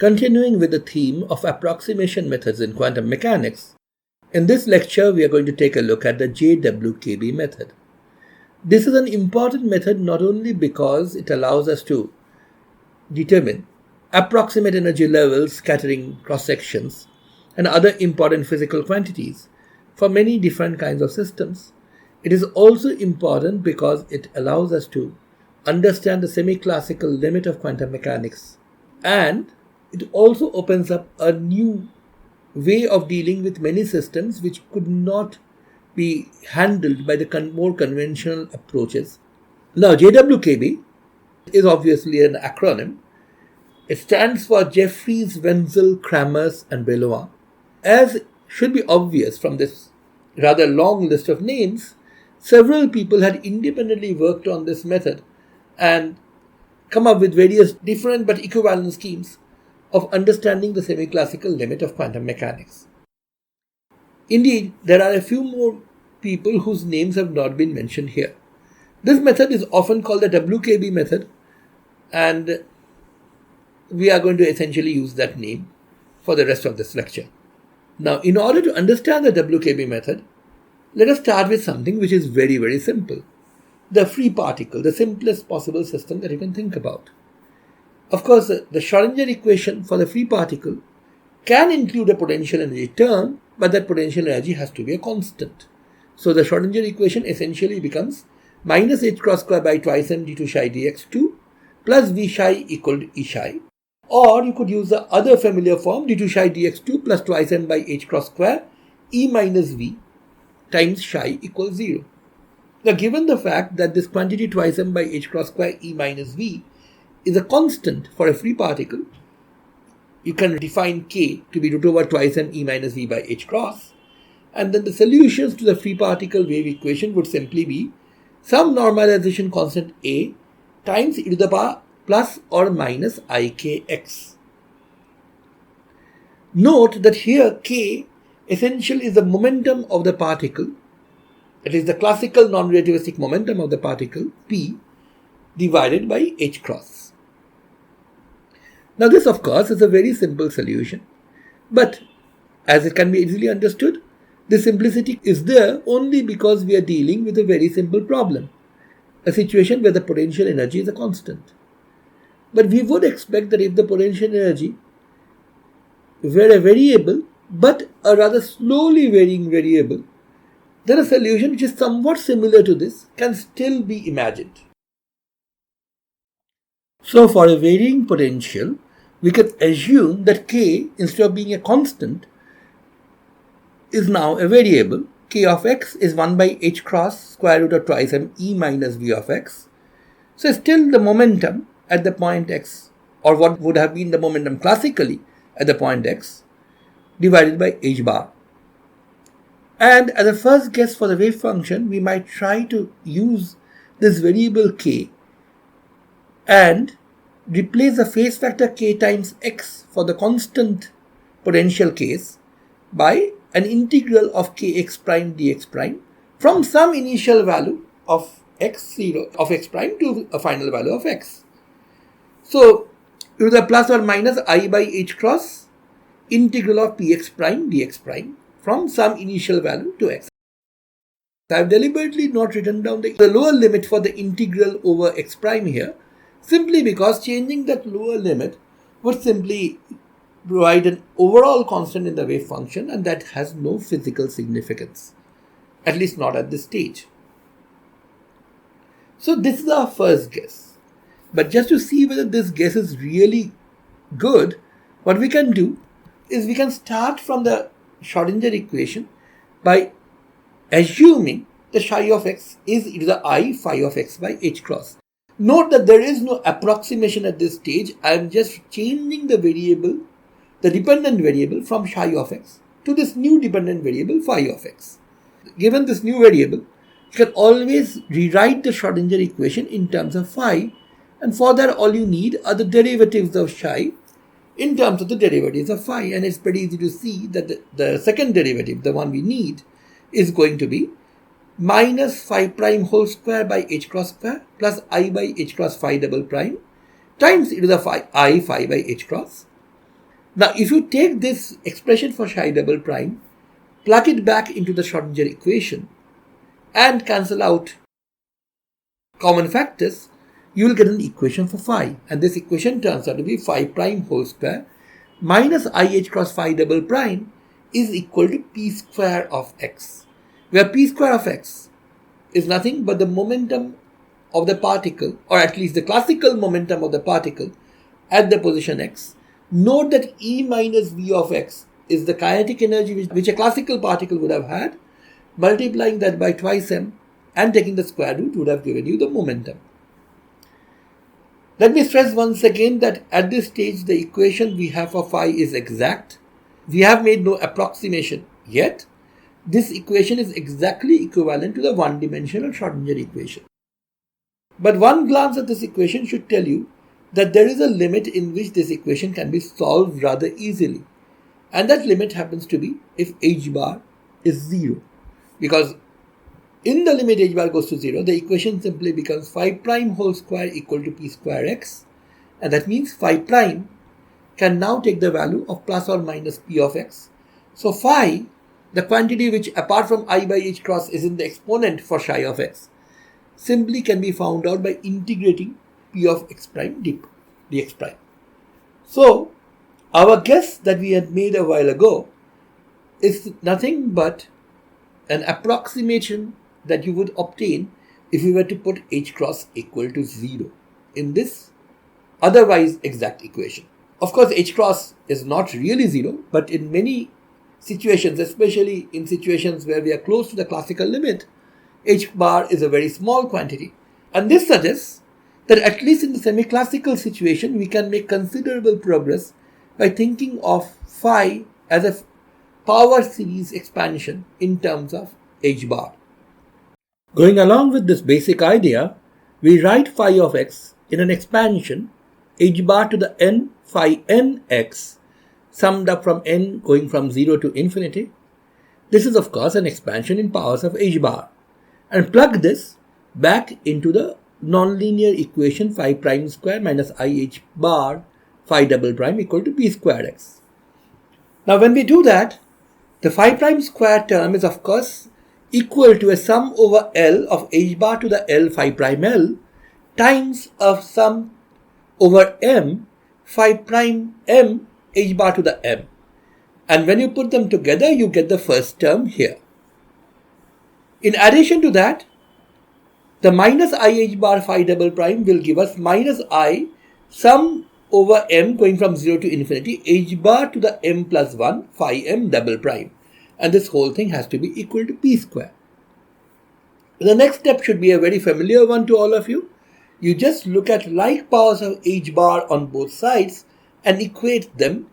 Continuing with the theme of approximation methods in quantum mechanics, in this lecture we are going to take a look at the Jwkb method. This is an important method not only because it allows us to determine approximate energy levels, scattering cross-sections, and other important physical quantities for many different kinds of systems. It is also important because it allows us to understand the semi-classical limit of quantum mechanics, and it also opens up a new way of dealing with many systems which could not be handled by the more conventional approaches. Now, Jwkb is obviously an acronym. It stands for Jeffreys, Wenzel, Kramers, and Benoit. As should be obvious from this rather long list of names, several people had independently worked on this method and come up with various different but equivalent schemes of understanding the semi-classical limit of quantum mechanics. Indeed, there are a few more people whose names have not been mentioned here. This method is often called the Jwkb method, and we are going to essentially use that name for the rest of this lecture. Now, in order to understand the Jwkb method, let us start with something which is very, very simple. The free particle, the simplest possible system that you can think about. Of course, the Schrodinger equation for the free particle can include a potential energy term, but that potential energy has to be a constant. So the Schrodinger equation essentially becomes minus h cross square by twice m d2 psi dx2 plus v psi equal to e psi. Or you could use the other familiar form d2 psi dx2 plus twice m by h cross square e minus v times psi equals 0. Now, given the fact that this quantity twice m by h cross square e minus v is a constant for a free particle, you can define k to be root over twice m e minus v by h cross, and then the solutions to the free particle wave equation would simply be some normalization constant a times e to the power plus or minus ikx. Note that here k essentially is the momentum of the particle. It is the classical non-relativistic momentum of the particle, p, divided by h cross. Now this, of course, is a very simple solution. But as it can be easily understood, this simplicity is there only because we are dealing with a very simple problem, a situation where the potential energy is a constant. But we would expect that if the potential energy were a variable, but a rather slowly varying variable, then a solution which is somewhat similar to this can still be imagined. So for a varying potential, we can assume that k, instead of being a constant, is now a variable. K of x is 1 by h cross square root of twice m e minus v of x. So still the momentum at the point x, or what would have been the momentum classically at the point x, divided by h bar. And as a first guess for the wave function, we might try to use this variable k and replace the phase factor k times x for the constant potential case by an integral of kx prime dx prime from some initial value of x0 of x prime to a final value of x. So, to the plus or minus I by h cross integral of px prime dx prime from some initial value to x. I have deliberately not written down the lower limit for the integral over x prime here, simply because changing that lower limit would simply provide an overall constant in the wave function, and that has no physical significance, at least not at this stage. So this is our first guess. But just to see whether this guess is really good, what we can do is we can start from the Schrodinger equation by assuming the psi of x is e to the I phi of x by h cross. Note that there is no approximation at this stage. I am just changing the variable, the dependent variable from psi of x to this new dependent variable phi of x. Given this new variable, you can always rewrite the Schrodinger equation in terms of phi, and for that all you need are the derivatives of psi in terms of the derivatives of phi, and it's pretty easy to see that the second derivative, the one we need, is going to be minus phi prime whole square by h cross square plus I by h cross phi double prime times e to the phi I phi by h cross. Now, if you take this expression for psi double prime, plug it back into the Schrodinger equation, and cancel out common factors, you will get an equation for phi. And this equation turns out to be phi prime whole square minus IH cross phi double prime is equal to p square of x, where p square of x is nothing but the momentum of the particle, or at least the classical momentum of the particle at the position x. Note that E minus V of x is the kinetic energy which a classical particle would have had. Multiplying that by twice m and taking the square root would have given you the momentum. Let me stress once again that at this stage the equation we have for phi is exact. We have made no approximation yet. This equation is exactly equivalent to the one-dimensional Schrodinger equation. But one glance at this equation should tell you that there is a limit in which this equation can be solved rather easily. And that limit happens to be if h bar is 0. Because in the limit h bar goes to 0, the equation simply becomes phi prime whole square equal to p square x. And that means phi prime can now take the value of plus or minus p of x. So phi, the quantity which apart from I by h cross is in the exponent for psi of x, simply can be found out by integrating p of x prime dx prime. So our guess that we had made a while ago is nothing but an approximation that you would obtain if you were to put h cross equal to 0 in this otherwise exact equation. Of course, h cross is not really 0, but in many situations, especially in situations where we are close to the classical limit, h bar is a very small quantity. And this suggests that at least in the semi-classical situation, we can make considerable progress by thinking of phi as a power series expansion in terms of h bar. Going along with this basic idea, we write phi of x in an expansion h bar to the n phi n x, summed up from n going from 0 to infinity. This is of course an expansion in powers of h bar, and plug this back into the nonlinear equation phi prime square minus IH bar phi double prime equal to p square x. Now when we do that, the phi prime square term is of course equal to a sum over L of h bar to the L phi prime L times a sum over m phi prime m h bar to the m. And when you put them together, you get the first term here. In addition to that, the minus IH bar phi double prime will give us minus I sum over m going from 0 to infinity h bar to the m plus 1 phi m double prime. And this whole thing has to be equal to p square. The next step should be a very familiar one to all of you. You just look at like powers of h bar on both sides and equate them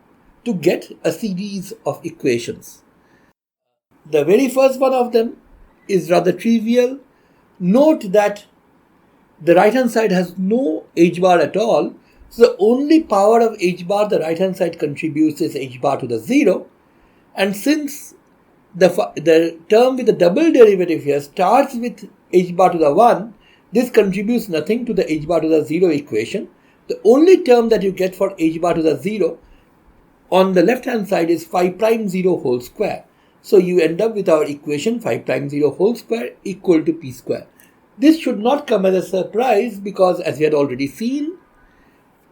to get a series of equations. The very first one of them is rather trivial. Note that the right hand side has no h bar at all, so the only power of h bar the right hand side contributes is h bar to the 0, and since the term with the double derivative here starts with h bar to the 1, this contributes nothing to the h bar to the 0 equation. The only term that you get for h bar to the 0 on the left hand side is phi prime 0 whole square. So you end up with our equation phi prime 0 whole square equal to p square. This should not come as a surprise because, as we had already seen,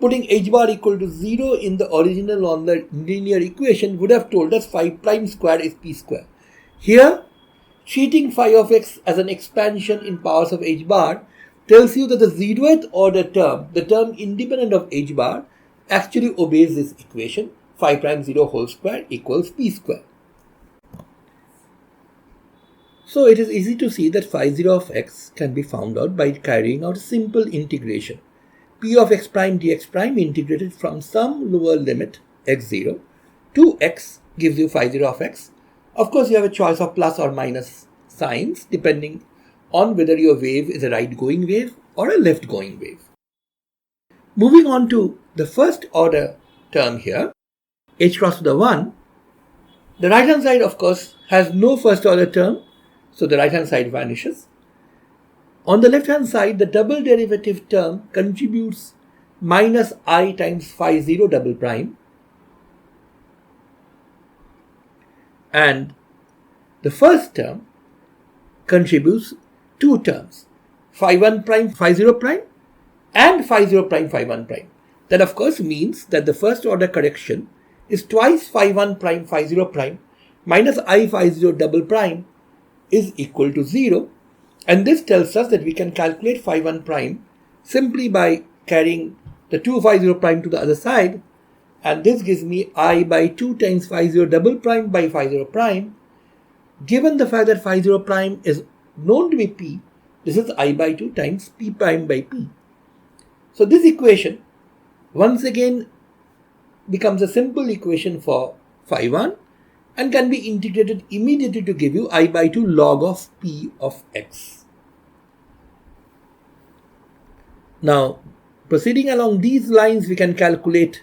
putting h bar equal to 0 in the original nonlinear equation would have told us phi prime square is p square. Here, treating phi of x as an expansion in powers of h bar tells you that the 0th order term, the term independent of h bar, actually obeys this equation phi prime 0 whole square equals p square. So it is easy to see that phi 0 of x can be found out by carrying out a simple integration. P of x prime dx prime integrated from some lower limit x0 to x gives you phi 0 of x. Of course, you have a choice of plus or minus signs depending on whether your wave is a right-going wave or a left-going wave. Moving on to the first order term here, h cross to the 1, the right-hand side, of course, has no first order term, so the right-hand side vanishes. On the left-hand side, the double derivative term contributes minus I times phi 0 double prime. And the first term contributes two terms, phi 1 prime, phi 0 prime, and phi 0 prime, phi 1 prime. That of course means that the first order correction is twice phi 1 prime, phi 0 prime minus I phi 0 double prime is equal to 0. And this tells us that we can calculate phi 1 prime simply by carrying the 2 phi 0 prime to the other side. And this gives me I by 2 times phi 0 double prime by phi 0 prime. Given the fact that phi 0 prime is known to be p, this is I by 2 times p prime by p. So this equation once again becomes a simple equation for phi 1 and can be integrated immediately to give you I by 2 log of p of x. Now, proceeding along these lines, we can calculate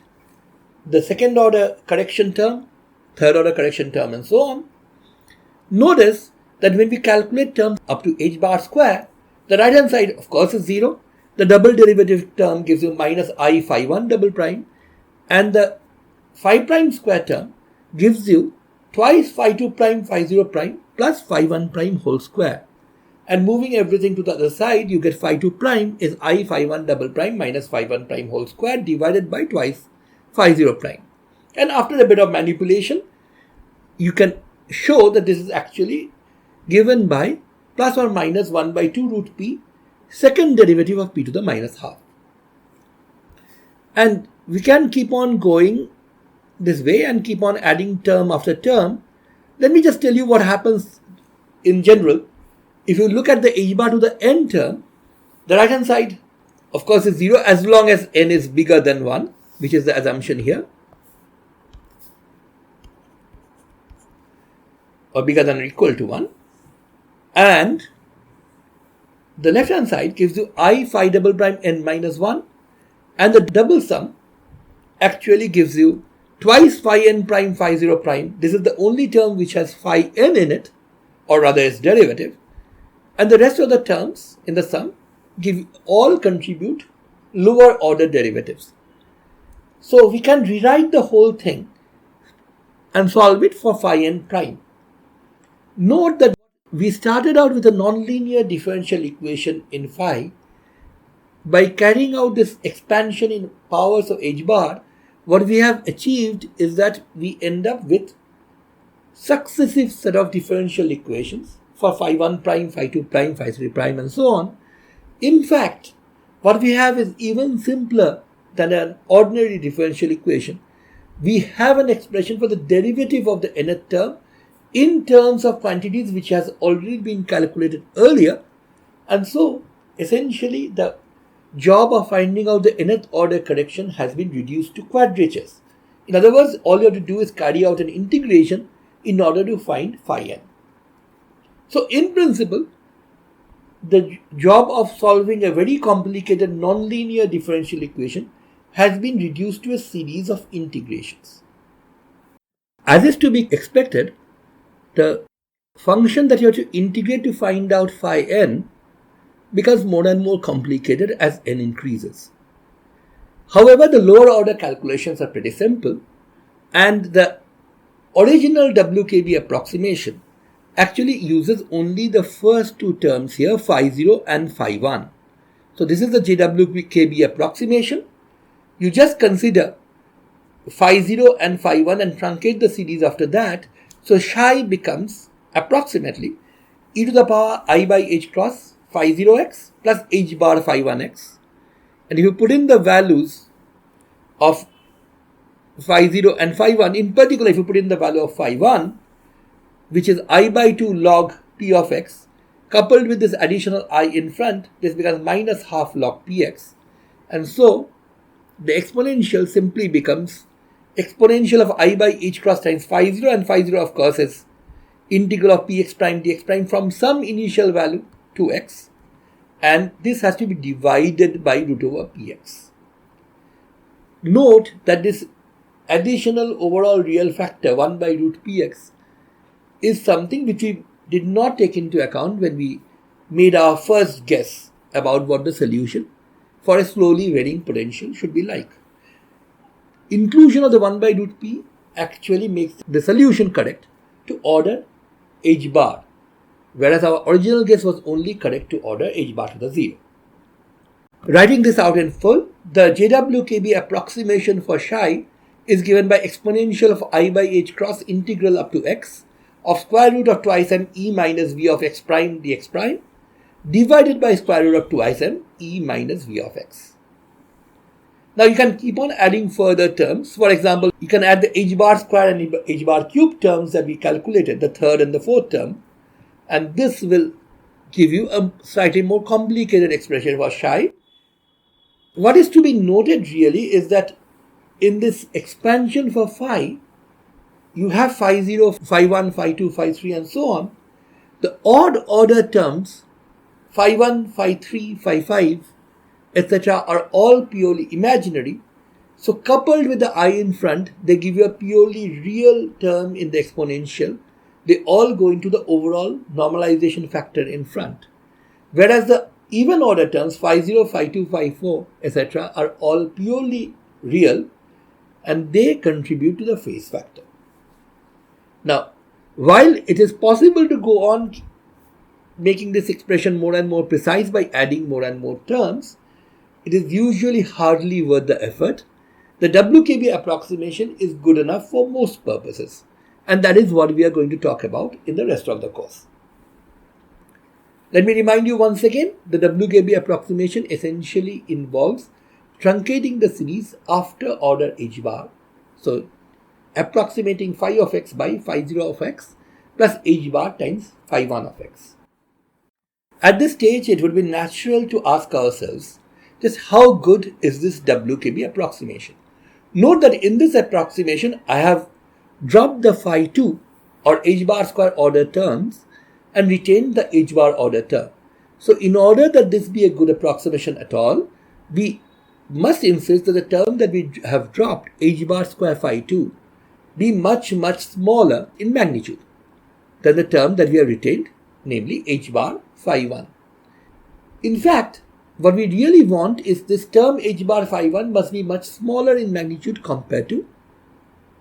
the second order correction term, third order correction term, and so on. Notice that when we calculate terms up to h bar square, the right hand side of course is 0. The double derivative term gives you minus I phi 1 double prime, and the phi prime square term gives you twice phi 2 prime, phi 0 prime plus phi 1 prime whole square. And moving everything to the other side, you get phi 2 prime is I phi 1 double prime minus phi 1 prime whole square divided by twice phi 0 prime. And after a bit of manipulation, you can show that this is actually given by plus or minus 1 by 2 root p, second derivative of p to the minus half. And we can keep on going this way and keep on adding term after term. Let me just tell you what happens in general. If you look at the h bar to the n term, the right hand side of course is 0 as long as n is bigger than 1, which is the assumption here, or bigger than or equal to 1. And the left hand side gives you I phi double prime n minus 1, and the double sum actually gives you twice phi n prime phi 0 prime. This is the only term which has phi n in it, or rather its derivative, and the rest of the terms in the sum all contribute lower order derivatives. So we can rewrite the whole thing and solve it for phi n prime. Note that we started out with a nonlinear differential equation in phi. By carrying out this expansion in powers of h bar, what we have achieved is that we end up with successive set of differential equations for phi 1 prime, phi 2 prime, phi 3 prime, and so on. In fact, what we have is even simpler than an ordinary differential equation. We have an expression for the derivative of the nth term in terms of quantities which has already been calculated earlier, and so essentially the job of finding out the nth order correction has been reduced to quadratures. In other words, all you have to do is carry out an integration in order to find phi n. So in principle, the job of solving a very complicated nonlinear differential equation has been reduced to a series of integrations. As is to be expected, the function that you have to integrate to find out phi n becomes more and more complicated as n increases. However, the lower order calculations are pretty simple, and the original Jwkb approximation actually uses only the first two terms here, phi 0 and phi 1. So this is the Jwkb approximation. You just consider phi 0 and phi 1 and truncate the series after that. So psi becomes approximately e to the power I by h cross phi 0x plus h bar phi 1x. And if you put in the values of phi 0 and phi 1, in particular if you put in the value of phi 1, which is I by 2 log p of x, coupled with this additional I in front, this becomes minus half log px. And so the exponential simply becomes exponential of I by h cross times phi 0, and phi 0 of course is integral of px prime dx prime from some initial value 2x, and this has to be divided by root over px. Note that this additional overall real factor 1 by root px is something which we did not take into account when we made our first guess about what the solution for a slowly varying potential should be like. Inclusion of the 1 by root p actually makes the solution correct, to order h bar, whereas our original guess was only correct to order h bar to the 0. Writing this out in full, the Jwkb approximation for psi is given by exponential of I by h cross integral up to x of square root of twice m e minus v of x prime dx prime divided by square root of twice m e minus v of x. Now you can keep on adding further terms. For example, you can add the h bar square and h bar cube terms that we calculated, the third and the fourth term, and this will give you a slightly more complicated expression for psi. What is to be noted really is that in this expansion for phi, you have phi 0, phi 1, phi 2, phi 3 and so on. The odd order terms, phi 1, phi 3, phi 5, etc. are all purely imaginary. So coupled with the I in front, they give you a purely real term in the exponential. They all go into the overall normalization factor in front. Whereas the even order terms, phi 0, phi 2, phi 4, etc. are all purely real and they contribute to the phase factor. Now, while it is possible to go on making this expression more and more precise by adding more and more terms, it is usually hardly worth the effort. The Jwkb approximation is good enough for most purposes, and that is what we are going to talk about in the rest of the course. Let me remind you once again, the Jwkb approximation essentially involves truncating the series after order h bar. So, approximating phi of x by phi 0 of x plus h bar times phi 1 of x. At this stage, it would be natural to ask ourselves, just how good is this Jwkb approximation? Note that in this approximation, I have dropped the phi 2 or h bar square order terms and retained the h bar order term. So in order that this be a good approximation at all, we must insist that the term that we have dropped, h bar square phi 2, be much smaller in magnitude than the term that we have retained, namely h bar phi 1. In fact, what we really want is this term h bar phi 1 must be much smaller in magnitude compared to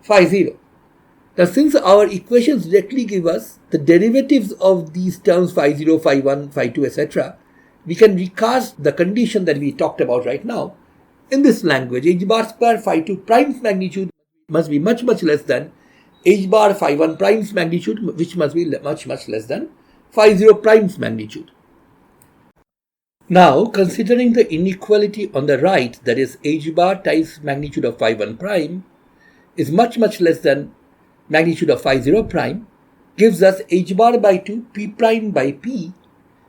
phi 0. Now, since our equations directly give us the derivatives of these terms phi 0, phi 1, phi 2, etc., we can recast the condition that we talked about right now in this language. H bar square phi 2 prime's magnitude must be much less than h bar phi 1 prime's magnitude, which must be much less than phi 0 prime's magnitude. Now, considering the inequality on the right, that is h bar times magnitude of phi 1 prime is much less than magnitude of phi 0 prime, gives us h bar by 2 p prime by p,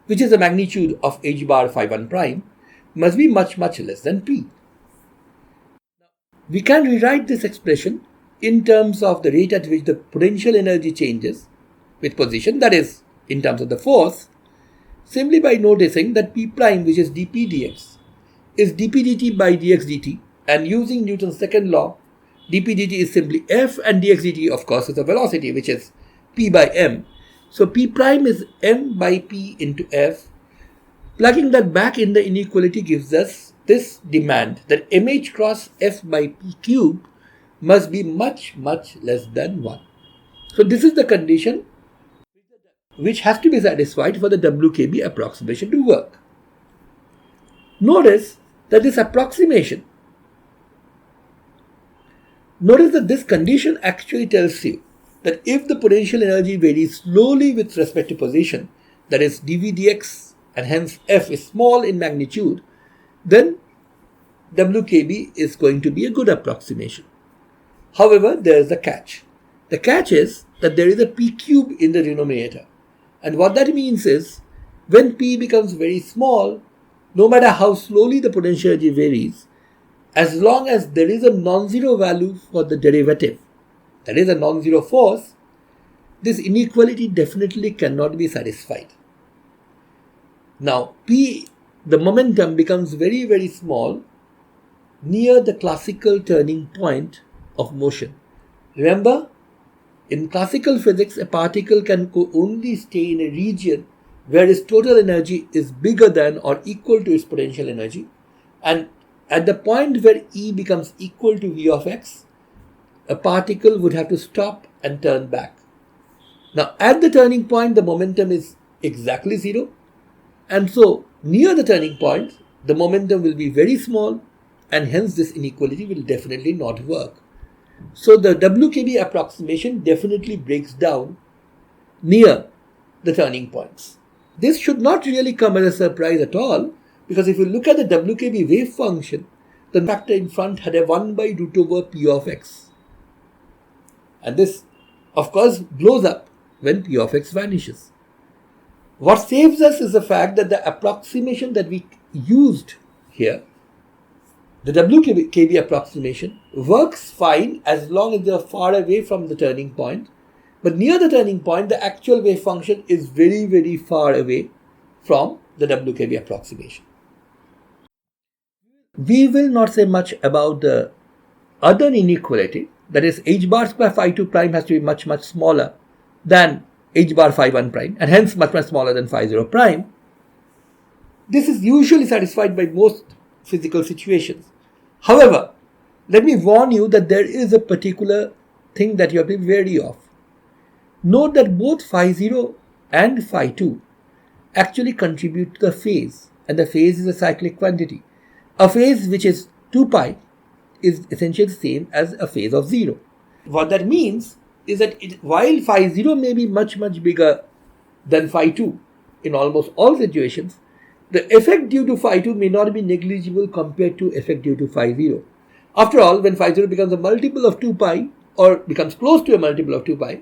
which is the magnitude of h bar phi 1 prime, must be much less than p. We can rewrite this expression in terms of the rate at which the potential energy changes with position, that is, in terms of the force, simply by noticing that p prime, which is dp dx, is dp dt by dx dt, and using Newton's second law, dp dt is simply f and dx dt, of course, is the velocity, which is p by m. So p prime is m by p into f. Plugging that back in the inequality gives us this demand that mh cross f by p cube must be much less than 1. So this is the condition which has to be satisfied for the Jwkb approximation to work. Notice that this condition actually tells you that if the potential energy varies slowly with respect to position, that is dv dx, and hence f is small in magnitude, then Jwkb is going to be a good approximation. However, there is a catch. The catch is that there is a p cube in the denominator. And what that means is, when p becomes very small, no matter how slowly the potential energy varies, as long as there is a non-zero value for the derivative, that is a non-zero force, this inequality definitely cannot be satisfied. Now, p, the momentum becomes very small near the classical turning point of motion. Remember, in classical physics, a particle can only stay in a region where its total energy is bigger than or equal to its potential energy, and at the point where E becomes equal to V of x, a particle would have to stop and turn back. Now at the turning point, the momentum is exactly 0. And so near the turning point, the momentum will be very small, and hence this inequality will definitely not work. So the Wkb approximation definitely breaks down near the turning points. This should not really come as a surprise at all, because if you look at the Wkb wave function, the factor in front had a 1 by root over p of x. And this, of course, blows up when p of x vanishes. What saves us is the fact that the approximation that we used here, the Wkb approximation, works fine as long as they are far away from the turning point. But near the turning point, the actual wave function is very, very far away from the Wkb approximation. We will not say much about the other inequality, that is h bar square phi 2 prime has to be much, much smaller than h bar phi 1 prime, and hence much, much smaller than phi 0 prime. This is usually satisfied by most physical situations. However, let me warn you that there is a particular thing that you have to be wary of. Note that both phi 0 and phi 2 actually contribute to the phase, and the phase is a cyclic quantity. A phase which is 2 pi is essentially the same as a phase of 0. What that means is that while phi 0 may be much, much bigger than phi 2 in almost all situations, the effect due to phi 2 may not be negligible compared to effect due to phi 0. After all, when phi 0 becomes a multiple of 2 pi or becomes close to a multiple of 2 pi,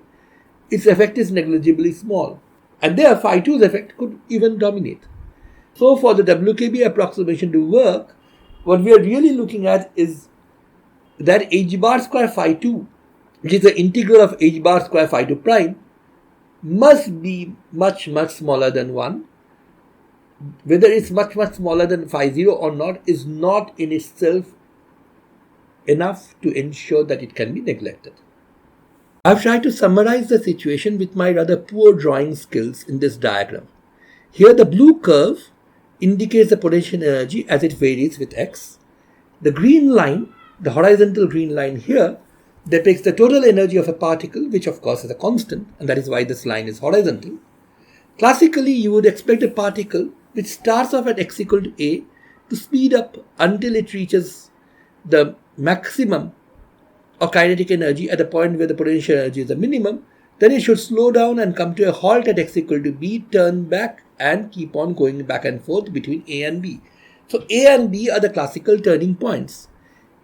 its effect is negligibly small, and there phi 2's effect could even dominate. So for the Wkb approximation to work, what we are really looking at is that h bar square phi 2, which is the integral of h bar square phi 2 prime, must be much, much smaller than 1. Whether it's much, much smaller than phi 0 or not is not in itself enough to ensure that it can be neglected. I've tried to summarize the situation with my rather poor drawing skills in this diagram. Here the blue curve indicates the potential energy as it varies with x. The green line, the horizontal green line here, depicts the total energy of a particle, which of course is a constant, and that is why this line is horizontal. Classically, you would expect a particle which starts off at x equal to a to speed up until it reaches the maximum of kinetic energy at a point where the potential energy is the minimum. Then it should slow down and come to a halt at x equal to b, turn back and keep on going back and forth between a and b. So a and b are the classical turning points.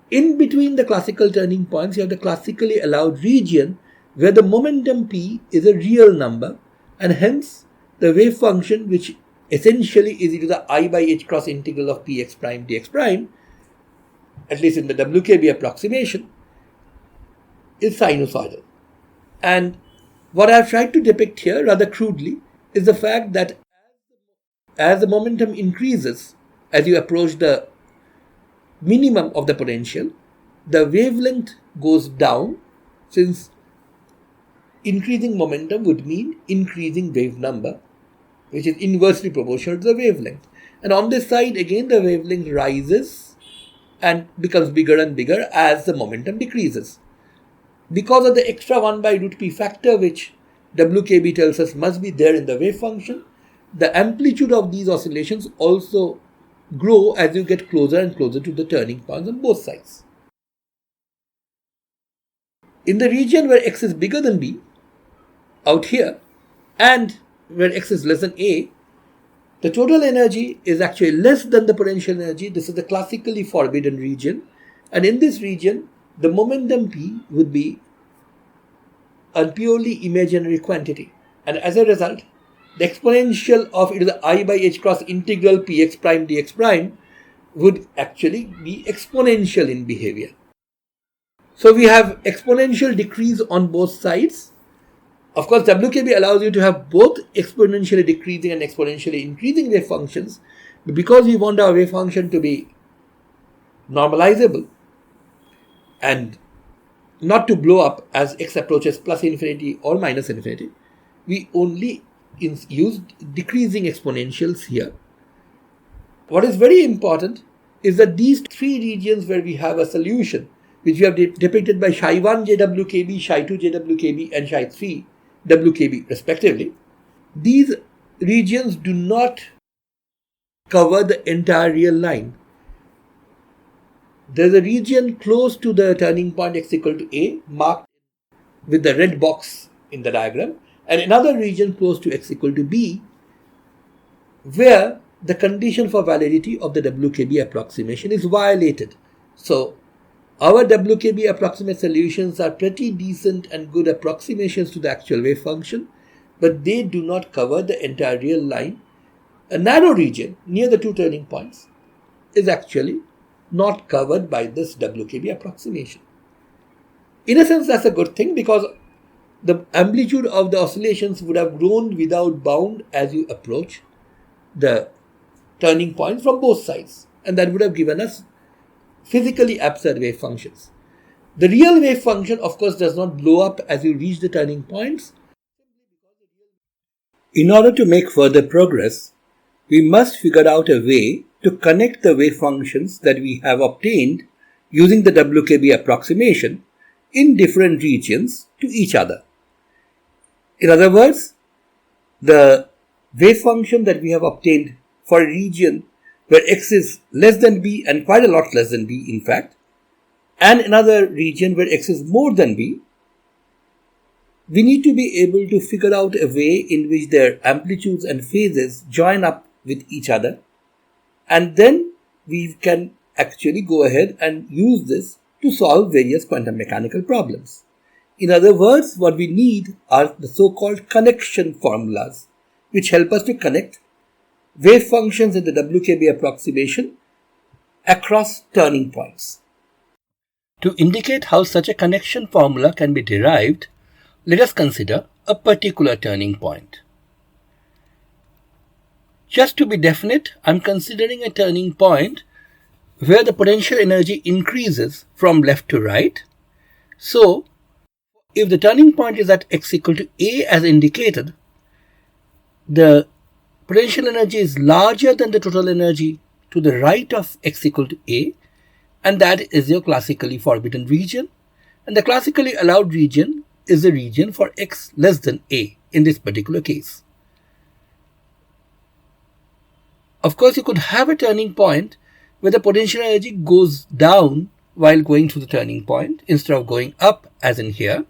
In between the classical turning points, you have the classically allowed region where the momentum p is a real number, and hence the wave function, which essentially is equal to the I by h cross integral of px prime dx prime, at least in the Wkb approximation, is sinusoidal. And what I've tried to depict here rather crudely is the fact that as the momentum increases, as you approach the minimum of the potential, the wavelength goes down, since increasing momentum would mean increasing wave number, which is inversely proportional to the wavelength. And on this side, again, the wavelength rises and becomes bigger and bigger as the momentum decreases. Because of the extra 1 by root p factor, which Wkb tells us must be there in the wave function, the amplitude of these oscillations also grow as you get closer and closer to the turning points on both sides. In the region where x is bigger than b, out here, and where x is less than a, the total energy is actually less than the potential energy. This is the classically forbidden region. And in this region, the momentum p would be a purely imaginary quantity. And as a result, the exponential of e to the I by h cross integral px prime dx prime would actually be exponential in behavior. So we have exponential decrease on both sides. Of course, Wkb allows you to have both exponentially decreasing and exponentially increasing wave functions. But because we want our wave function to be normalizable and not to blow up as x approaches plus infinity or minus infinity, we only use decreasing exponentials here. What is very important is that these three regions where we have a solution, which we have depicted by psi 1 Jwkb, psi 2 Jwkb, and psi 3 Wkb respectively, these regions do not cover the entire real line. There is a region close to the turning point x equal to a marked with the red box in the diagram, and another region close to x equal to b where the condition for validity of the Wkb approximation is violated. So our Wkb approximate solutions are pretty decent and good approximations to the actual wave function, but they do not cover the entire real line. A narrow region near the two turning points is actually not covered by this Wkb approximation. In a sense, that's a good thing because the amplitude of the oscillations would have grown without bound as you approach the turning point from both sides, and that would have given us physically absurd wave functions. The real wave function, of course, does not blow up as you reach the turning points. In order to make further progress, we must figure out a way to connect the wave functions that we have obtained using the Wkb approximation in different regions to each other. In other words, the wave function that we have obtained for a region where x is less than b and quite a lot less than b in fact, and another region where x is more than b, we need to be able to figure out a way in which their amplitudes and phases join up with each other, and then we can actually go ahead and use this to solve various quantum mechanical problems. In other words, what we need are the so-called connection formulas, which help us to connect wave functions in the Wkb approximation across turning points. To indicate how such a connection formula can be derived, let us consider a particular turning point. Just to be definite, I am considering a turning point where the potential energy increases from left to right. So, if the turning point is at x equal to a as indicated, the potential energy is larger than the total energy to the right of x equal to a, and that is your classically forbidden region, and the classically allowed region is the region for x less than a in this particular case. Of course, you could have a turning point where the potential energy goes down while going through the turning point instead of going up as in here,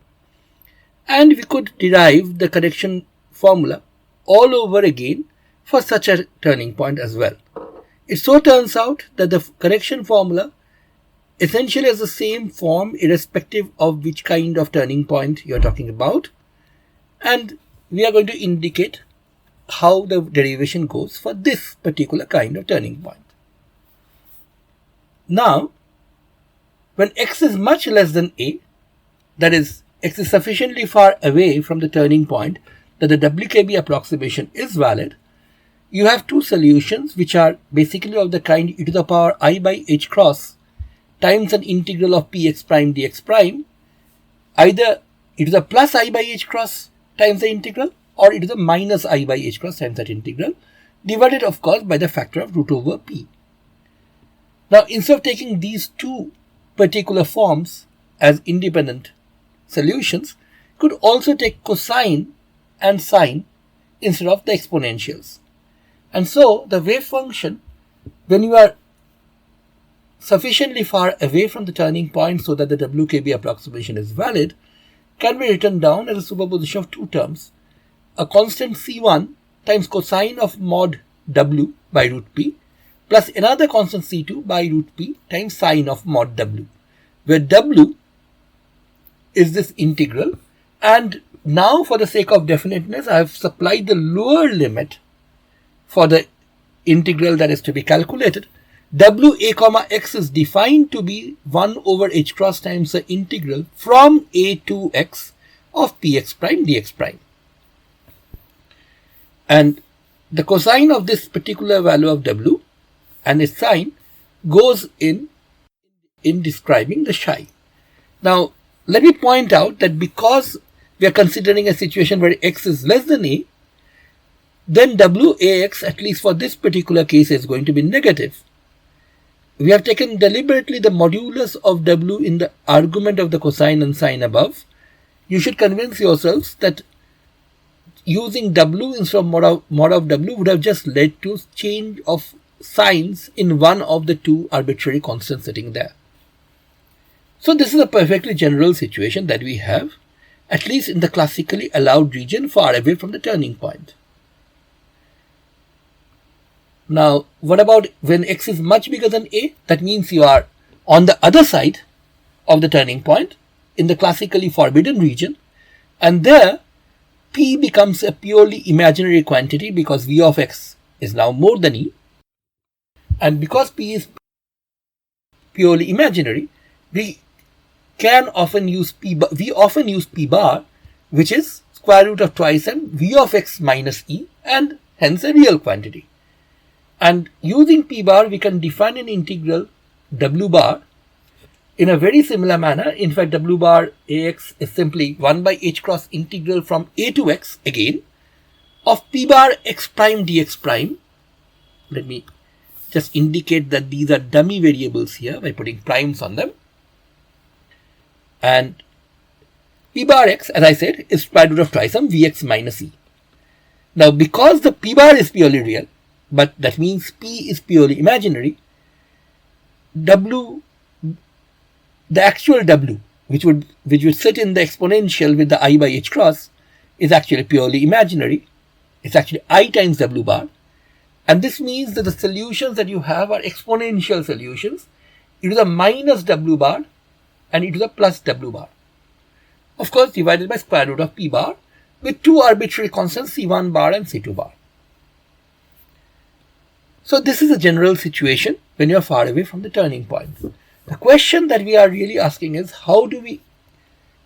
and we could derive the connection formula all over again for such a turning point as well. It so turns out that the correction formula essentially has the same form irrespective of which kind of turning point you are talking about, and we are going to indicate how the derivation goes for this particular kind of turning point. Now, when x is much less than a, that is, x is sufficiently far away from the turning point that the Wkb approximation is valid, you have two solutions which are basically of the kind e to the power I by h cross times an integral of px prime dx prime, either e to the plus I by h cross times the integral or e to the minus I by h cross times that integral, divided of course by the factor of root over p. Now, instead of taking these two particular forms as independent solutions, you could also take cosine and sine instead of the exponentials. And so the wave function, when you are sufficiently far away from the turning point so that the Wkb approximation is valid, can be written down as a superposition of two terms, a constant c1 times cosine of mod w by root p plus another constant c2 by root p times sine of mod w, where w is this integral, and now for the sake of definiteness I have supplied the lower limit for the integral that is to be calculated. W a comma x is defined to be 1 over h cross times the integral from a to x of px prime dx prime. And the cosine of this particular value of w and its sine goes in describing the psi. Now, let me point out that because we are considering a situation where x is less than a, then Wax, at least for this particular case, is going to be negative. We have taken deliberately the modulus of w in the argument of the cosine and sine above. You should convince yourselves that using W instead of mod of W would have just led to change of signs in one of the two arbitrary constants sitting there. So this is a perfectly general situation that we have, at least in the classically allowed region far away from the turning point. Now, what about when x is much bigger than a? That means you are on the other side of the turning point in the classically forbidden region, and there p becomes a purely imaginary quantity because v of x is now more than e, and because p is purely imaginary, we often use p bar, which is square root of twice m v of x minus e, and hence a real quantity. And using p bar, we can define an integral w bar in a very similar manner. In fact, w bar ax is simply 1 by h cross integral from a to x again of p bar x prime dx prime. Let me just indicate that these are dummy variables here by putting primes on them. And p bar x, as I said, is square root of twice some vx minus e. Now, because the p bar is purely real, but that means p is purely imaginary, w, the actual w, which would sit in the exponential with the I by h cross, is actually purely imaginary. It's actually I times w bar. And this means that the solutions that you have are exponential solutions, e to the minus w bar and e to the plus w bar. Of course, divided by square root of p bar with two arbitrary constants c1 bar and c2 bar. So this is a general situation when you are far away from the turning point. The question that we are really asking is, how do we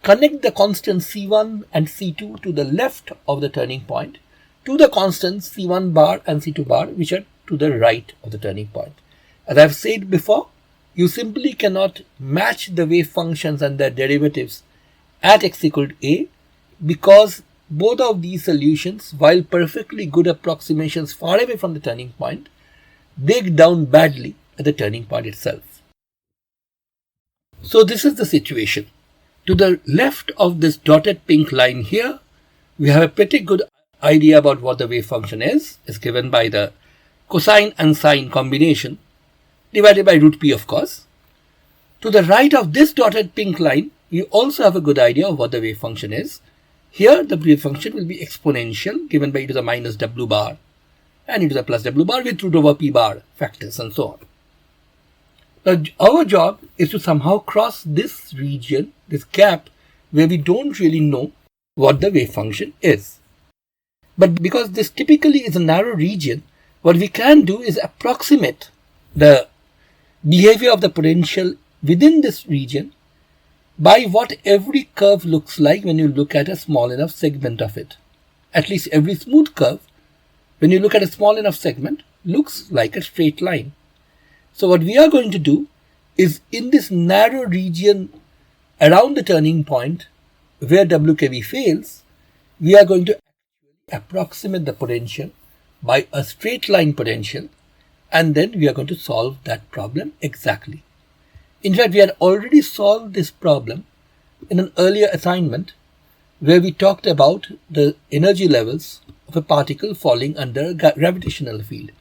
connect the constants c1 and c2 to the left of the turning point to the constants c1 bar and c2 bar, which are to the right of the turning point? As I have said before, you simply cannot match the wave functions and their derivatives at x equal to a, because both of these solutions, while perfectly good approximations far away from the turning point, break down badly at the turning point itself. So this is the situation. To the left of this dotted pink line here, we have a pretty good idea about what the wave function is. It's given by the cosine and sine combination divided by root p, of course. To the right of this dotted pink line, we also have a good idea of what the wave function is. Here, the wave function will be exponential, given by e to the minus w bar and e to the plus w bar with root over p bar factors and so on. Now, our job is to somehow cross this region, this gap, where we don't really know what the wave function is. But because this typically is a narrow region, what we can do is approximate the behavior of the potential within this region by what every curve looks like when you look at a small enough segment of it. At least every smooth curve, when you look at a small enough segment, looks like a straight line. So what we are going to do is, in this narrow region around the turning point where Wkb fails, we are going to approximate the potential by a straight line potential, and then we are going to solve that problem exactly. In fact, we had already solved this problem in an earlier assignment where we talked about the energy levels of a particle falling under a gravitational field.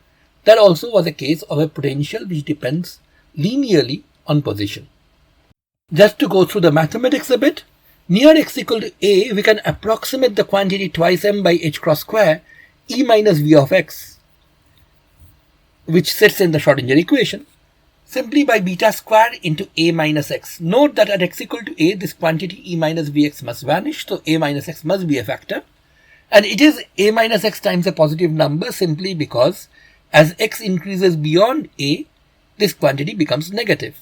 That also was a case of a potential which depends linearly on position. Just to go through the mathematics a bit, near x equal to a, we can approximate the quantity twice m by h cross square e minus v of x, which sits in the Schrodinger equation, simply by beta square into a minus x. Note that at x equal to a, this quantity e minus vx must vanish, so a minus x must be a factor. And it is a minus x times a positive number simply because as x increases beyond a, this quantity becomes negative.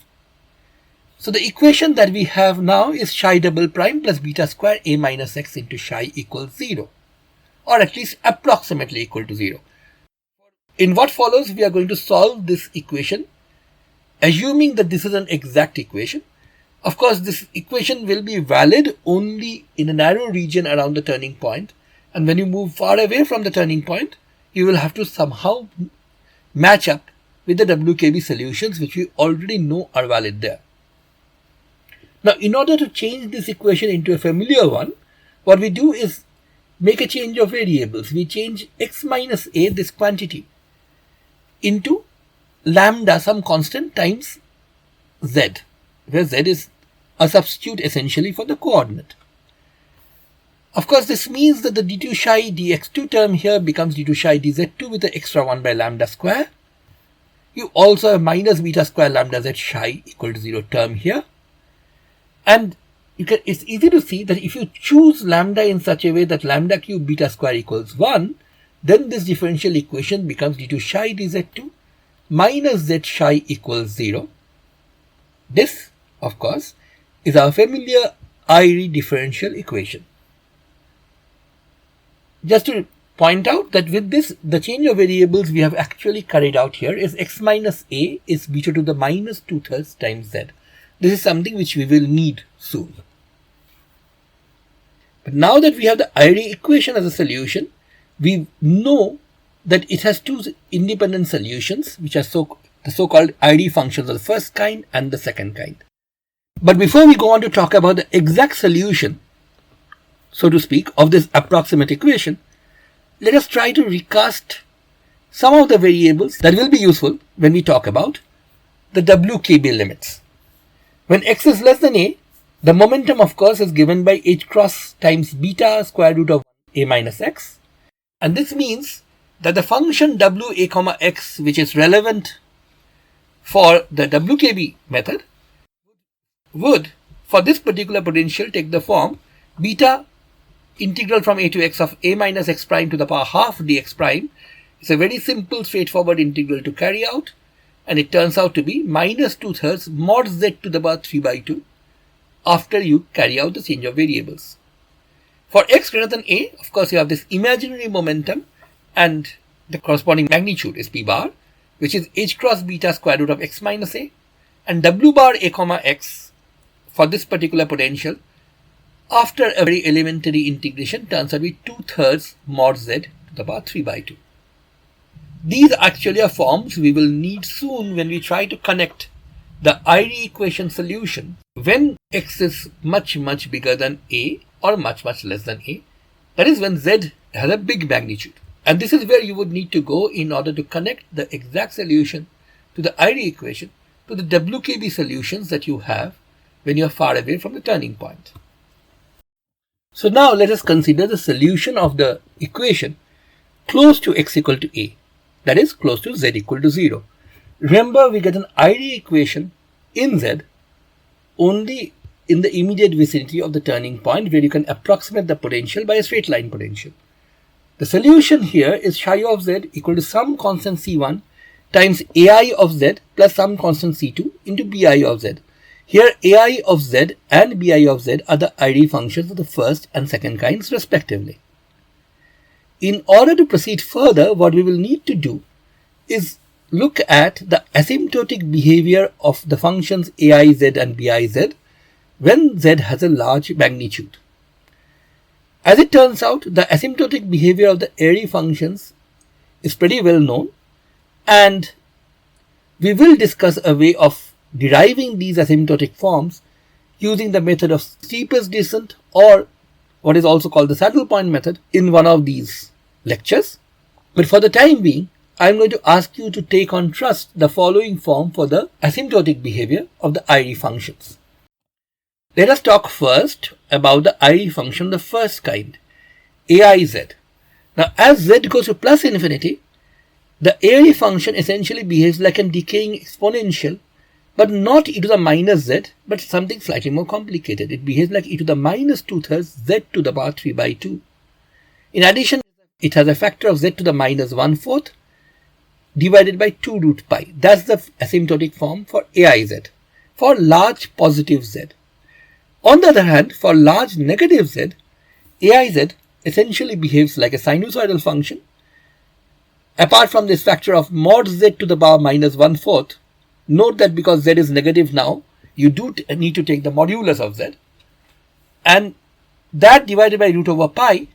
So the equation that we have now is psi double prime plus beta square a minus x into psi equals 0, or at least approximately equal to 0. In what follows, we are going to solve this equation, assuming that this is an exact equation. Of course, this equation will be valid only in a narrow region around the turning point, and when you move far away from the turning point, you will have to somehow match up with the Wkb solutions which we already know are valid there. Now, in order to change this equation into a familiar one, what we do is make a change of variables. We change x minus a, this quantity, into lambda, some constant, times z, where z is a substitute essentially for the coordinate. Of course, this means that the d2 psi dx2 term here becomes d2 psi dz2 with the extra 1 by lambda square. You also have minus beta square lambda z psi equal to 0 term here. And it's easy to see that if you choose lambda in such a way that lambda cube beta square equals 1, then this differential equation becomes d2 psi dz2 minus z psi equals 0. This, of course, is our familiar Airy differential equation. Just to point out that with this, the change of variables we have actually carried out here is x minus a is beta to the minus 2/3 times z. This is something which we will need soon. But now that we have the Airy equation as a solution, we know that it has two independent solutions, which are the so-called Airy functions of the first kind and the second kind. But before we go on to talk about the exact solution, so to speak, of this approximate equation, let us try to recast some of the variables that will be useful when we talk about the Wkb limits. When x is less than a, the momentum, of course, is given by h cross times beta square root of a minus x. And this means that the function wa comma x, which is relevant for the Jwkb method, would, for this particular potential, take the form beta integral from a to x of a minus x prime to the power half dx prime. It's a very simple, straightforward integral to carry out, and it turns out to be minus 2/3 mod z to the power 3/2 after you carry out the change of variables. For x greater than a, of course, you have this imaginary momentum, and the corresponding magnitude is p bar, which is h cross beta square root of x minus a, and w bar a comma x for this particular potential, after a very elementary integration, turns out to be 2/3 mod z to the power 3/2. These actually are forms we will need soon when we try to connect the Airy equation solution when x is much bigger than a or much less than a. That is when z has a big magnitude. And this is where you would need to go in order to connect the exact solution to the Airy equation to the Wkb solutions that you have when you are far away from the turning point. So now let us consider the solution of the equation close to x equal to a, that is close to z equal to 0. Remember, we get an Airy equation in z only in the immediate vicinity of the turning point, where you can approximate the potential by a straight line potential. The solution here is psi of z equal to some constant c1 times ai of z plus some constant c2 into bi of z. Here ai of z and bi of z are the Airy functions of the first and second kinds respectively. In order to proceed further, what we will need to do is look at the asymptotic behavior of the functions aiz and biz when z has a large magnitude. As it turns out, the asymptotic behavior of the Airy functions is pretty well known, and we will discuss a way of deriving these asymptotic forms using the method of steepest descent, or what is also called the saddle point method, in one of these lectures. But for the time being, I am going to ask you to take on trust the following form for the asymptotic behavior of the Airy functions. Let us talk first about the Airy function of the first kind, aiz. Now, as z goes to plus infinity, the Airy function essentially behaves like a decaying exponential, but not e to the minus z, but something slightly more complicated. It behaves like e to the minus 2/3 z to the power 3/2. In addition, it has a factor of z to the minus 1/4 divided by 2 root pi. That's the asymptotic form for aiz, for large positive z. On the other hand, for large negative z, aiz essentially behaves like a sinusoidal function. Apart from this factor of mod z to the power minus 1/4, note that because z is negative now, you do need to take the modulus of z, and that divided by root over pi,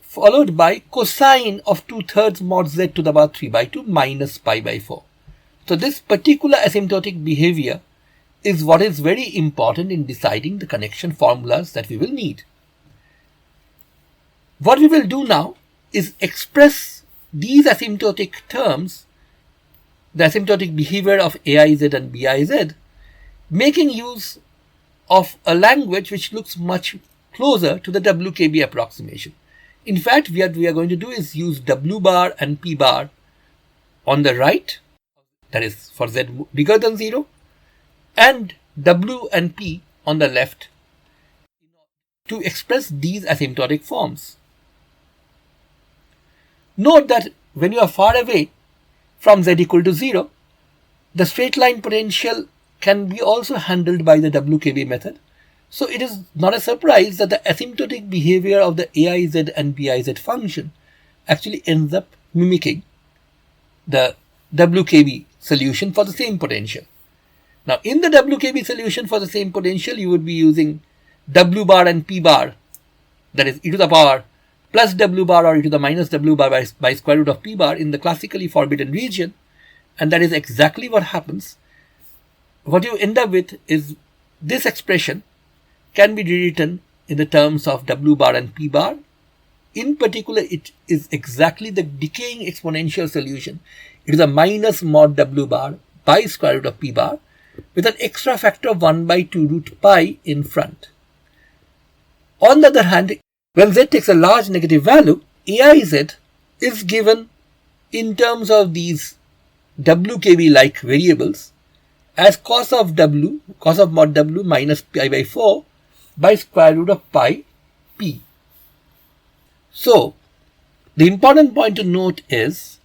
followed by cosine of 2/3 mod z to the power 3/2 minus pi/4. So this particular asymptotic behavior is what is very important in deciding the connection formulas that we will need. What we will do now is express these asymptotic terms, the asymptotic behavior of AIZ and BIZ, making use of a language which looks much closer to the Jwkb approximation. In fact, what we are going to do is use W bar and P bar on the right, that is for Z bigger than 0, and W and P on the left to express these asymptotic forms. Note that when you are far away from Z equal to 0, the straight line potential can be also handled by the Jwkb method. So it is not a surprise that the asymptotic behavior of the AIZ and BIZ function actually ends up mimicking the Jwkb solution for the same potential. Now in the Jwkb solution for the same potential, you would be using W bar and P bar, that is e to the power plus W bar or e to the minus W bar by square root of P bar in the classically forbidden region, and that is exactly what happens. What you end up with is this expression can be rewritten in the terms of W bar and P bar. In particular, it is exactly the decaying exponential solution. It is a minus mod W bar by square root of P bar with an extra factor of 1 by 2 root pi in front. On the other hand, when Z takes a large negative value, AIZ is given in terms of these Wkb-like variables as cos of mod W minus pi by 4 by square root of pi p. So, the important point to note is,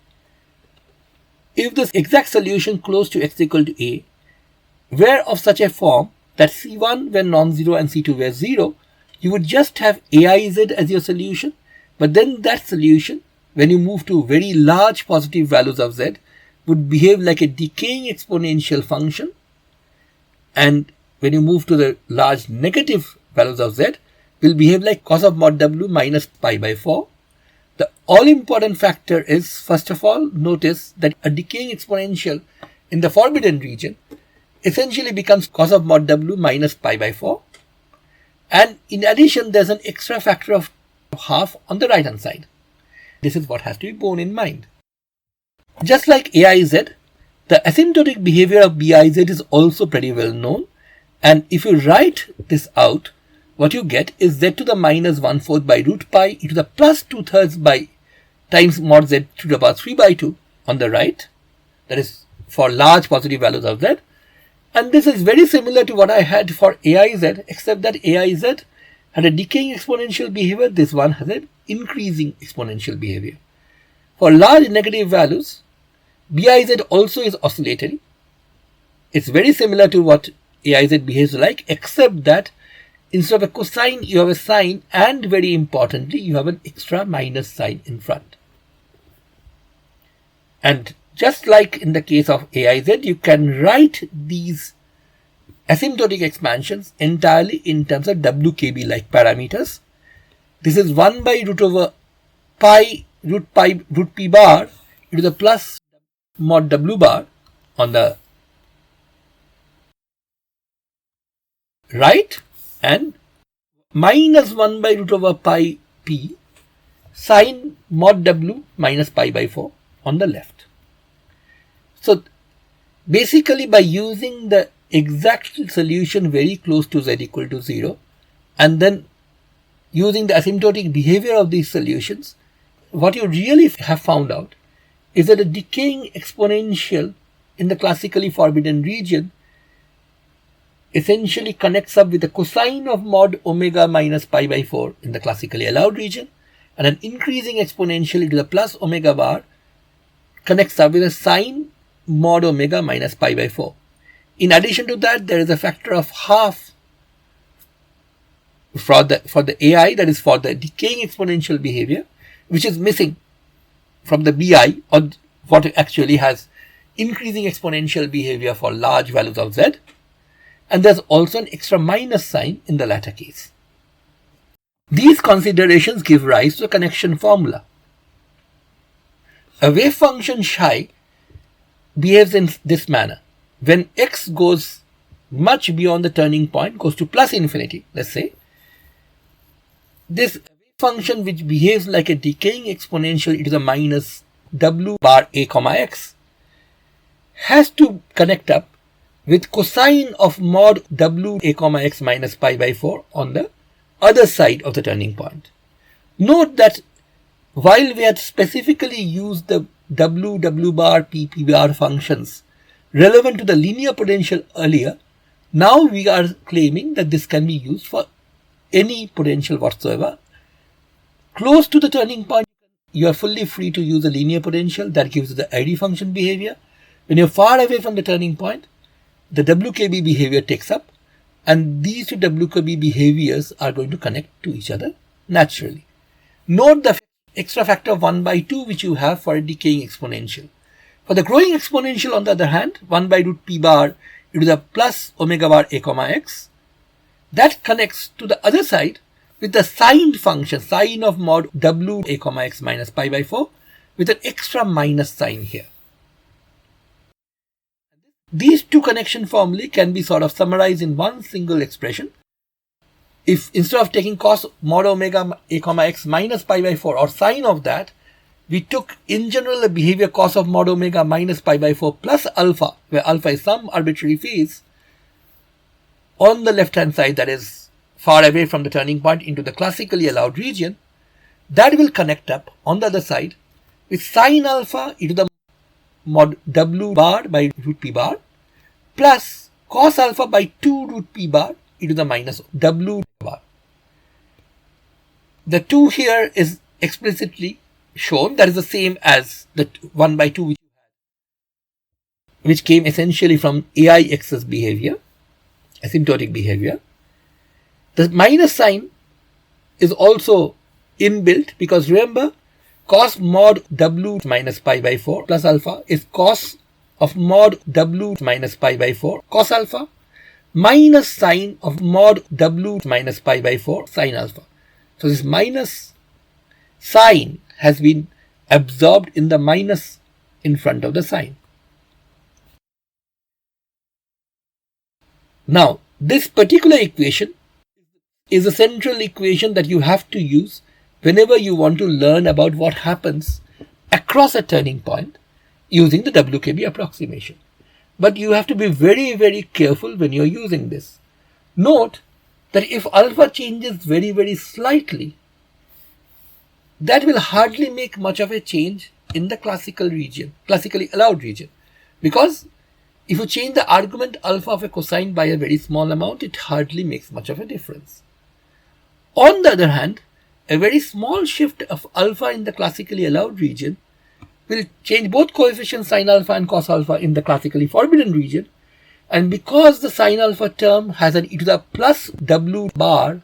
if this exact solution close to x equal to a were of such a form that C1 were non-zero and C2 were 0, you would just have AIZ as your solution, but then that solution, when you move to very large positive values of Z, would behave like a decaying exponential function, and when you move to the large negative values of Z, will behave like cos of mod W minus pi by 4. The all-important factor is, first of all, notice that a decaying exponential in the forbidden region essentially becomes cos of mod W minus pi by 4. And in addition, there's an extra factor of half on the right hand side. This is what has to be borne in mind. Just like AIZ, the asymptotic behavior of BIZ is also pretty well known. And if you write this out, what you get is Z to the minus 1/4 by root pi e to the plus 2/3 by times mod Z to the power 3 by 2 on the right. That is for large positive values of Z. And this is very similar to what I had for AIZ, except that AIZ had a decaying exponential behavior. This one has an increasing exponential behavior. For large negative values, BIZ also is oscillatory. It's very similar to what AIZ behaves like, except that instead of a cosine, you have a sine, and very importantly, you have an extra minus sign in front. And just like in the case of AIZ, you can write these asymptotic expansions entirely in terms of Wkb-like parameters. This is 1 by root over root p bar e to the plus mod W bar on the right, and minus 1 by root over pi p sine mod W minus pi by 4 on the left. So basically, by using the exact solution very close to Z equal to 0 and then using the asymptotic behavior of these solutions, what you really have found out is that a decaying exponential in the classically forbidden region essentially connects up with the cosine of mod omega minus pi by 4 in the classically allowed region, and an increasing exponential to the plus omega bar connects up with a sine mod omega minus pi by 4. In addition to that, there is a factor of half for the AI, that is for the decaying exponential behavior, which is missing from the BI, or what actually has increasing exponential behavior for large values of Z. And there's also an extra minus sign in the latter case. These considerations give rise to a connection formula. A wave function psi behaves in this manner. When x goes much beyond the turning point, goes to plus infinity, let's say, this function which behaves like a decaying exponential e to the minus w bar a comma x has to connect up with cosine of mod w a comma x minus pi by 4 on the other side of the turning point. Note that while we had specifically used the w bar p bar functions relevant to the linear potential earlier, now we are claiming that this can be used for any potential whatsoever. Close to the turning point, you are fully free to use a linear potential that gives you the Airy function behavior. When you're far away from the turning point, the Wkb behavior takes up, and these two Wkb behaviors are going to connect to each other naturally. Note the extra factor of 1 by 2 which you have for a decaying exponential. For the growing exponential, on the other hand, 1 by root p bar e to the plus omega bar a comma x, that connects to the other side with the signed function, sine of mod w a comma x minus pi by 4, with an extra minus sign here. These two connection formulae can be sort of summarized in one single expression. If instead of taking cos mod omega a comma x minus pi by 4 or sine of that, we took in general the behavior cos of mod omega minus pi by 4 plus alpha, where alpha is some arbitrary phase, on the left hand side, that is far away from the turning point into the classically allowed region, that will connect up on the other side with sine alpha e to the mod w bar by root p bar plus cos alpha by 2 root p bar e to the minus w bar. The 2 here is explicitly shown, that is the same as the 1 by 2 which came essentially from AIX's behavior, asymptotic behavior. The minus sign is also inbuilt because remember, cos mod w minus pi by 4 plus alpha is cos of mod w minus pi by 4 cos alpha minus sine of mod w minus pi by 4 sine alpha. So this minus sign has been absorbed in the minus in front of the sign. Now, this particular equation is a central equation that you have to use whenever you want to learn about what happens across a turning point using the Jwkb approximation. But you have to be very, very careful when you're using this. Note that if alpha changes very, very slightly, that will hardly make much of a change in the classically allowed region. Because if you change the argument alpha of a cosine by a very small amount, it hardly makes much of a difference. On the other hand, a very small shift of alpha in the classically allowed region will change both coefficients sin alpha and cos alpha in the classically forbidden region. And because the sin alpha term has an e to the plus w bar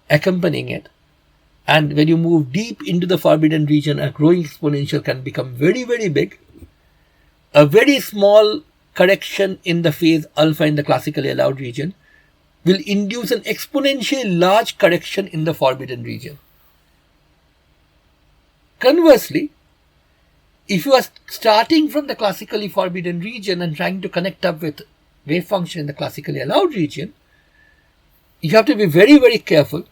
accompanying it, and when you move deep into the forbidden region, a growing exponential can become very, very big. A very small correction in the phase alpha in the classically allowed region will induce an exponentially large correction in the forbidden region. Conversely, if you are starting from the classically forbidden region and trying to connect up with wave function in the classically allowed region, you have to be very, very careful,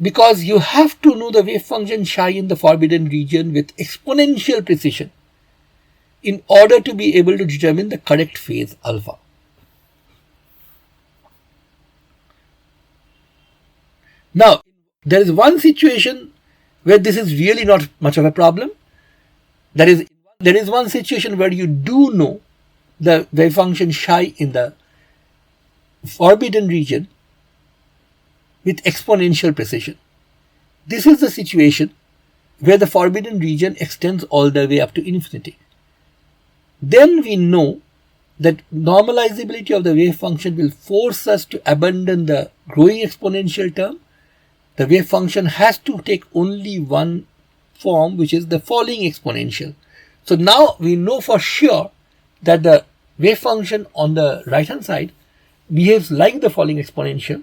because you have to know the wave function psi in the forbidden region with exponential precision in order to be able to determine the correct phase alpha. Now, there is one situation where this is really not much of a problem. There is one situation where you do know the wave function psi in the forbidden region with exponential precision. This is the situation where the forbidden region extends all the way up to infinity. Then we know that normalizability of the wave function will force us to abandon the growing exponential term. The wave function has to take only one form, which is the falling exponential. So now we know for sure that the wave function on the right hand side behaves like the falling exponential,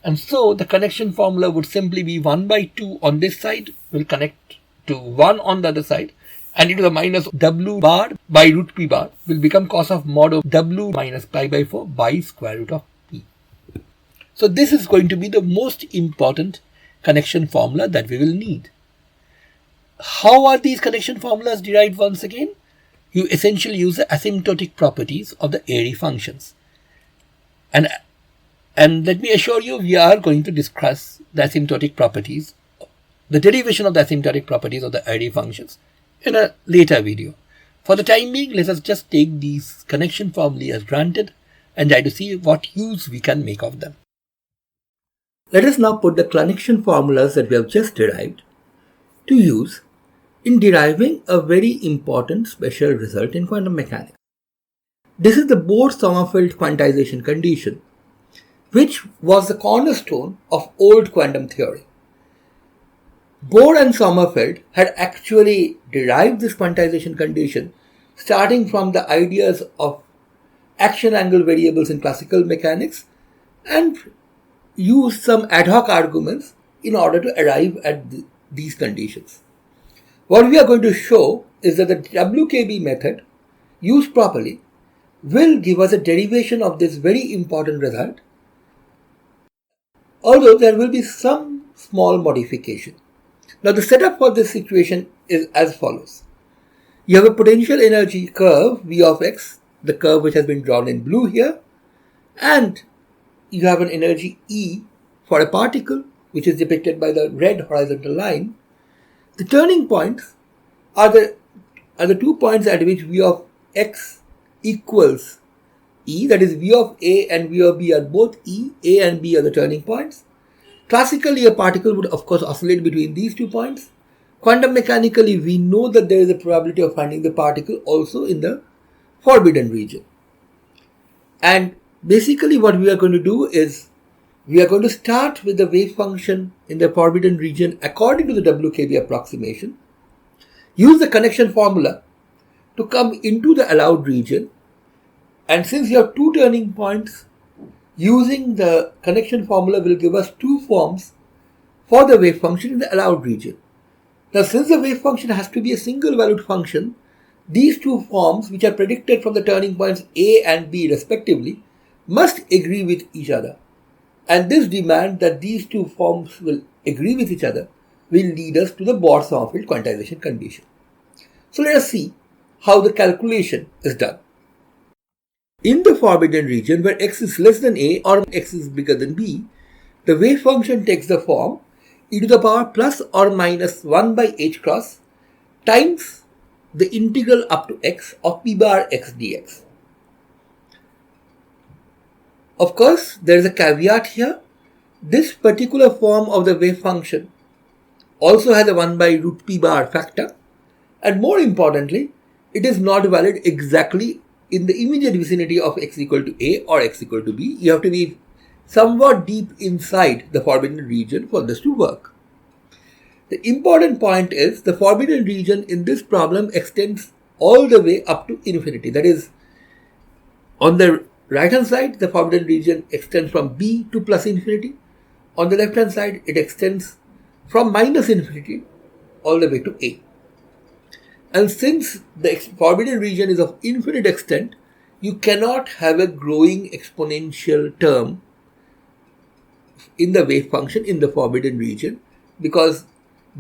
and so the connection formula would simply be 1 by 2 on this side will connect to 1 on the other side, and e to the minus w bar by root p bar will become cos of mod of w minus pi by 4 by square root of p. So this is going to be the most important connection formula that we will need. How are these connection formulas derived once again? You essentially use the asymptotic properties of the Airy functions. And let me assure you, we are going to discuss the asymptotic properties, the derivation of the asymptotic properties of the Airy functions in a later video. For the time being, let us just take these connection formulae as granted and try to see what use we can make of them. Let us now put the connection formulas that we have just derived to use in deriving a very important special result in quantum mechanics. This is the Bohr-Sommerfeld quantization condition, which was the cornerstone of old quantum theory. Bohr and Sommerfeld had actually derived this quantization condition starting from the ideas of action angle variables in classical mechanics and used some ad hoc arguments in order to arrive at these conditions. What we are going to show is that the Jwkb method, used properly, will give us a derivation of this very important result, although there will be some small modification. Now the setup for this situation is as follows. You have a potential energy curve V of x, the curve which has been drawn in blue here, and you have an energy E for a particle which is depicted by the red horizontal line. The turning points are the 2 points at which V of x equals E, that is V of A and V of B are both E, A and B are the turning points. Classically, a particle would of course oscillate between these 2 points. Quantum mechanically, we know that there is a probability of finding the particle also in the forbidden region. And basically what we are going to do is, we are going to start with the wave function in the forbidden region according to the Jwkb approximation, use the connection formula to come into the allowed region, and since you have 2 turning points, using the connection formula will give us 2 forms for the wave function in the allowed region. Now since the wave function has to be a single valued function, these 2 forms, which are predicted from the turning points A and B respectively, must agree with each other. And this demand that these 2 forms will agree with each other will lead us to the Bohr-Sommerfeld quantization condition. So let us see how the calculation is done. In the forbidden region where x is less than a or x is bigger than b, the wave function takes the form e to the power plus or minus 1 by h cross times the integral up to x of p bar x dx. Of course, there is a caveat here. This particular form of the wave function also has a 1 by root p bar factor, and more importantly, it is not valid exactly in the immediate vicinity of x equal to a or x equal to b. You have to be somewhat deep inside the forbidden region for this to work. The important point is the forbidden region in this problem extends all the way up to infinity. That is, on the right hand side, the forbidden region extends from b to plus infinity. On the left hand side, it extends from minus infinity all the way to a. And since the forbidden region is of infinite extent, you cannot have a growing exponential term in the wave function in the forbidden region, because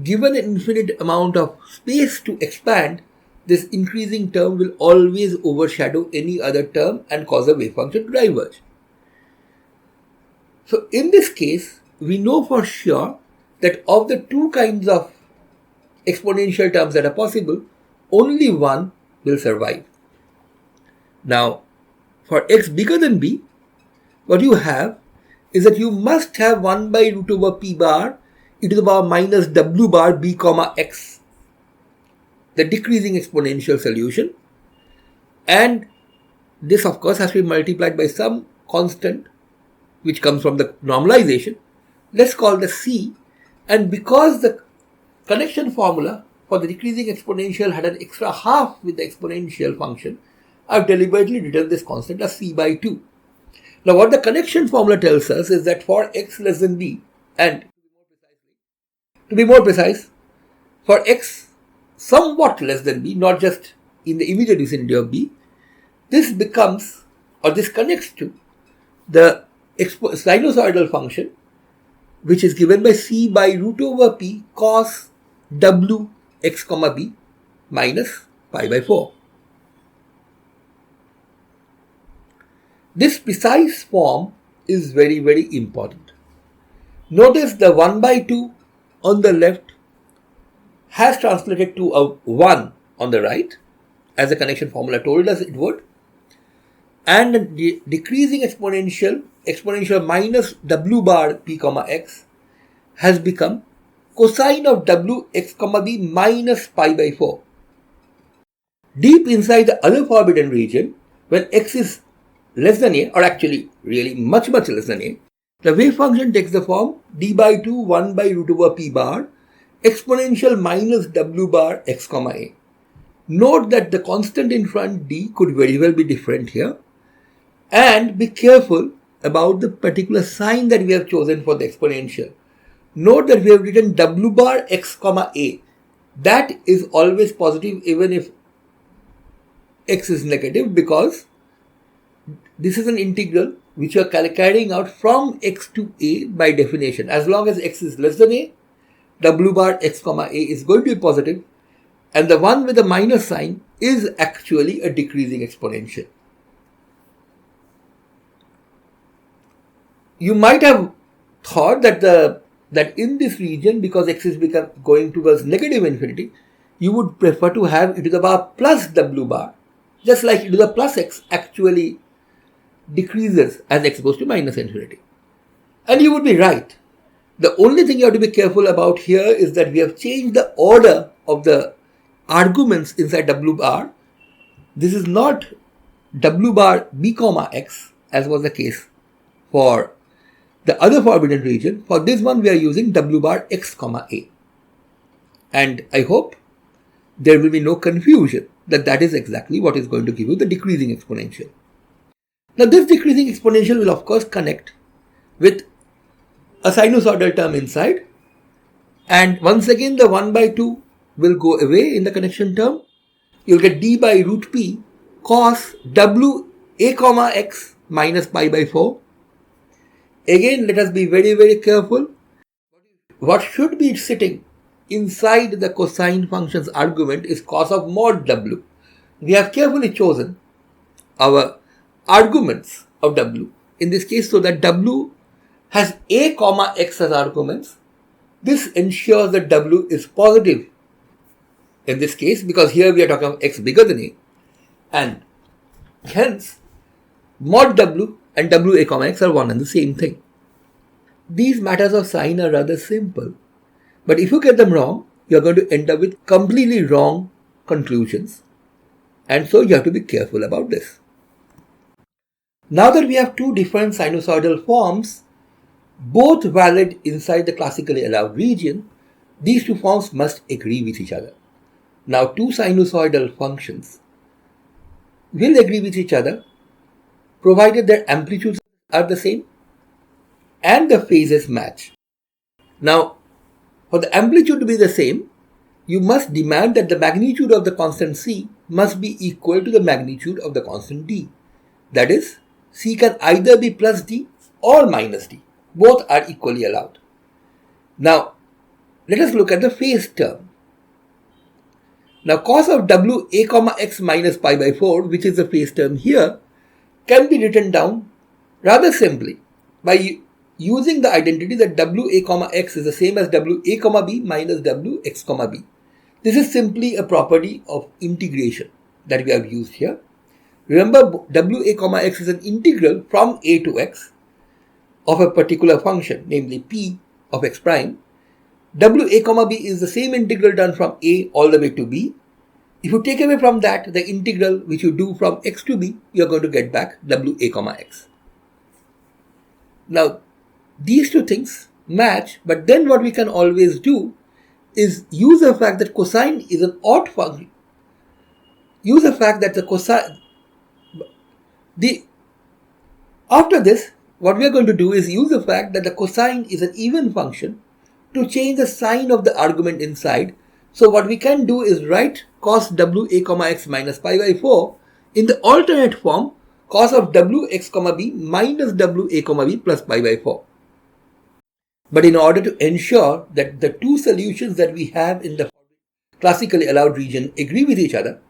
given an infinite amount of space to expand, this increasing term will always overshadow any other term and cause the wave function to diverge. So in this case, we know for sure that of the 2 kinds of exponential terms that are possible, only one will survive. Now, for x bigger than b, what you have is that you must have 1 by root over p bar e to the power minus w bar b comma x, the decreasing exponential solution, and this of course has to be multiplied by some constant which comes from the normalization. Let's call the c, and because the connection formula for the decreasing exponential had an extra half with the exponential function, I've deliberately written this constant as c by 2. Now what the connection formula tells us is that for x less than b, and to be more precise, for x somewhat less than b, not just in the immediate vicinity of b, this becomes, or this connects to the sinusoidal function which is given by c by root over p cos w x comma b minus pi by 4. This precise form is very, very important. Notice the 1 by 2 on the left has translated to a 1 on the right, as the connection formula told us it would, and the decreasing exponential minus w bar p comma x has become cosine of w x comma b minus pi by 4. Deep inside the other forbidden region, when x is less than a, or actually really much less than a, the wave function takes the form d by 2 1 by root over p bar exponential minus w bar x comma a. Note that the constant in front d could very well be different here, and be careful about the particular sign that we have chosen for the exponential. Note that we have written w bar x comma a. That is always positive even if x is negative, because this is an integral which you are carrying out from x to a by definition. As long as x is less than a, w bar x comma a is going to be positive, and the one with the minus sign is actually a decreasing exponential. You might have thought that in this region, because x is going towards negative infinity, you would prefer to have e to the power plus w bar, just like e to the plus x actually decreases as x goes to minus infinity. And you would be right. The only thing you have to be careful about here is that we have changed the order of the arguments inside w bar. This is not w bar b comma x, as was the case for the other forbidden region. For this one, we are using w bar x comma a. And I hope there will be no confusion that is exactly what is going to give you the decreasing exponential. Now, this decreasing exponential will of course connect with a sinusoidal term inside, and once again the 1 by 2 will go away in the connection term. You'll get d by root p cos w a comma x minus pi by 4. Again, let us be very, very careful. What should be sitting inside the cosine function's argument is cos of mod w. We have carefully chosen our arguments of w in this case so that w has a comma x as arguments. This ensures that w is positive in this case, because here we are talking of x bigger than a, and hence mod w and w a comma x are one and the same thing. These matters of sign are rather simple, but if you get them wrong, you are going to end up with completely wrong conclusions, and so you have to be careful about this. Now that we have two different sinusoidal forms, both valid inside the classically allowed region, these two forms must agree with each other. Now, two sinusoidal functions will agree with each other provided their amplitudes are the same and the phases match. Now, for the amplitude to be the same, you must demand that the magnitude of the constant c must be equal to the magnitude of the constant d. That is, c can either be plus d or minus d. Both are equally allowed. Now, let us look at the phase term. Now, cos of w a comma x minus pi by 4, which is the phase term here, can be written down rather simply by using the identity that w a comma x is the same as w a comma b minus w x comma b. This is simply a property of integration that we have used here. Remember, w a comma x is an integral from a to x of a particular function, namely p of x prime. W a comma b is the same integral done from a all the way to b. If you take away from that the integral which you do from x to b, you are going to get back w a comma x. Now, these two things match, but then what we can always do is use the fact that cosine is an odd function. Use the fact that the cosine... After this, what we are going to do is use the fact that the cosine is an even function to change the sign of the argument inside. So what we can do is write cos w a comma x minus pi by 4 in the alternate form cos of w x comma b minus w a comma b plus pi by 4. But in order to ensure that the two solutions that we have in the classically allowed region agree with each other,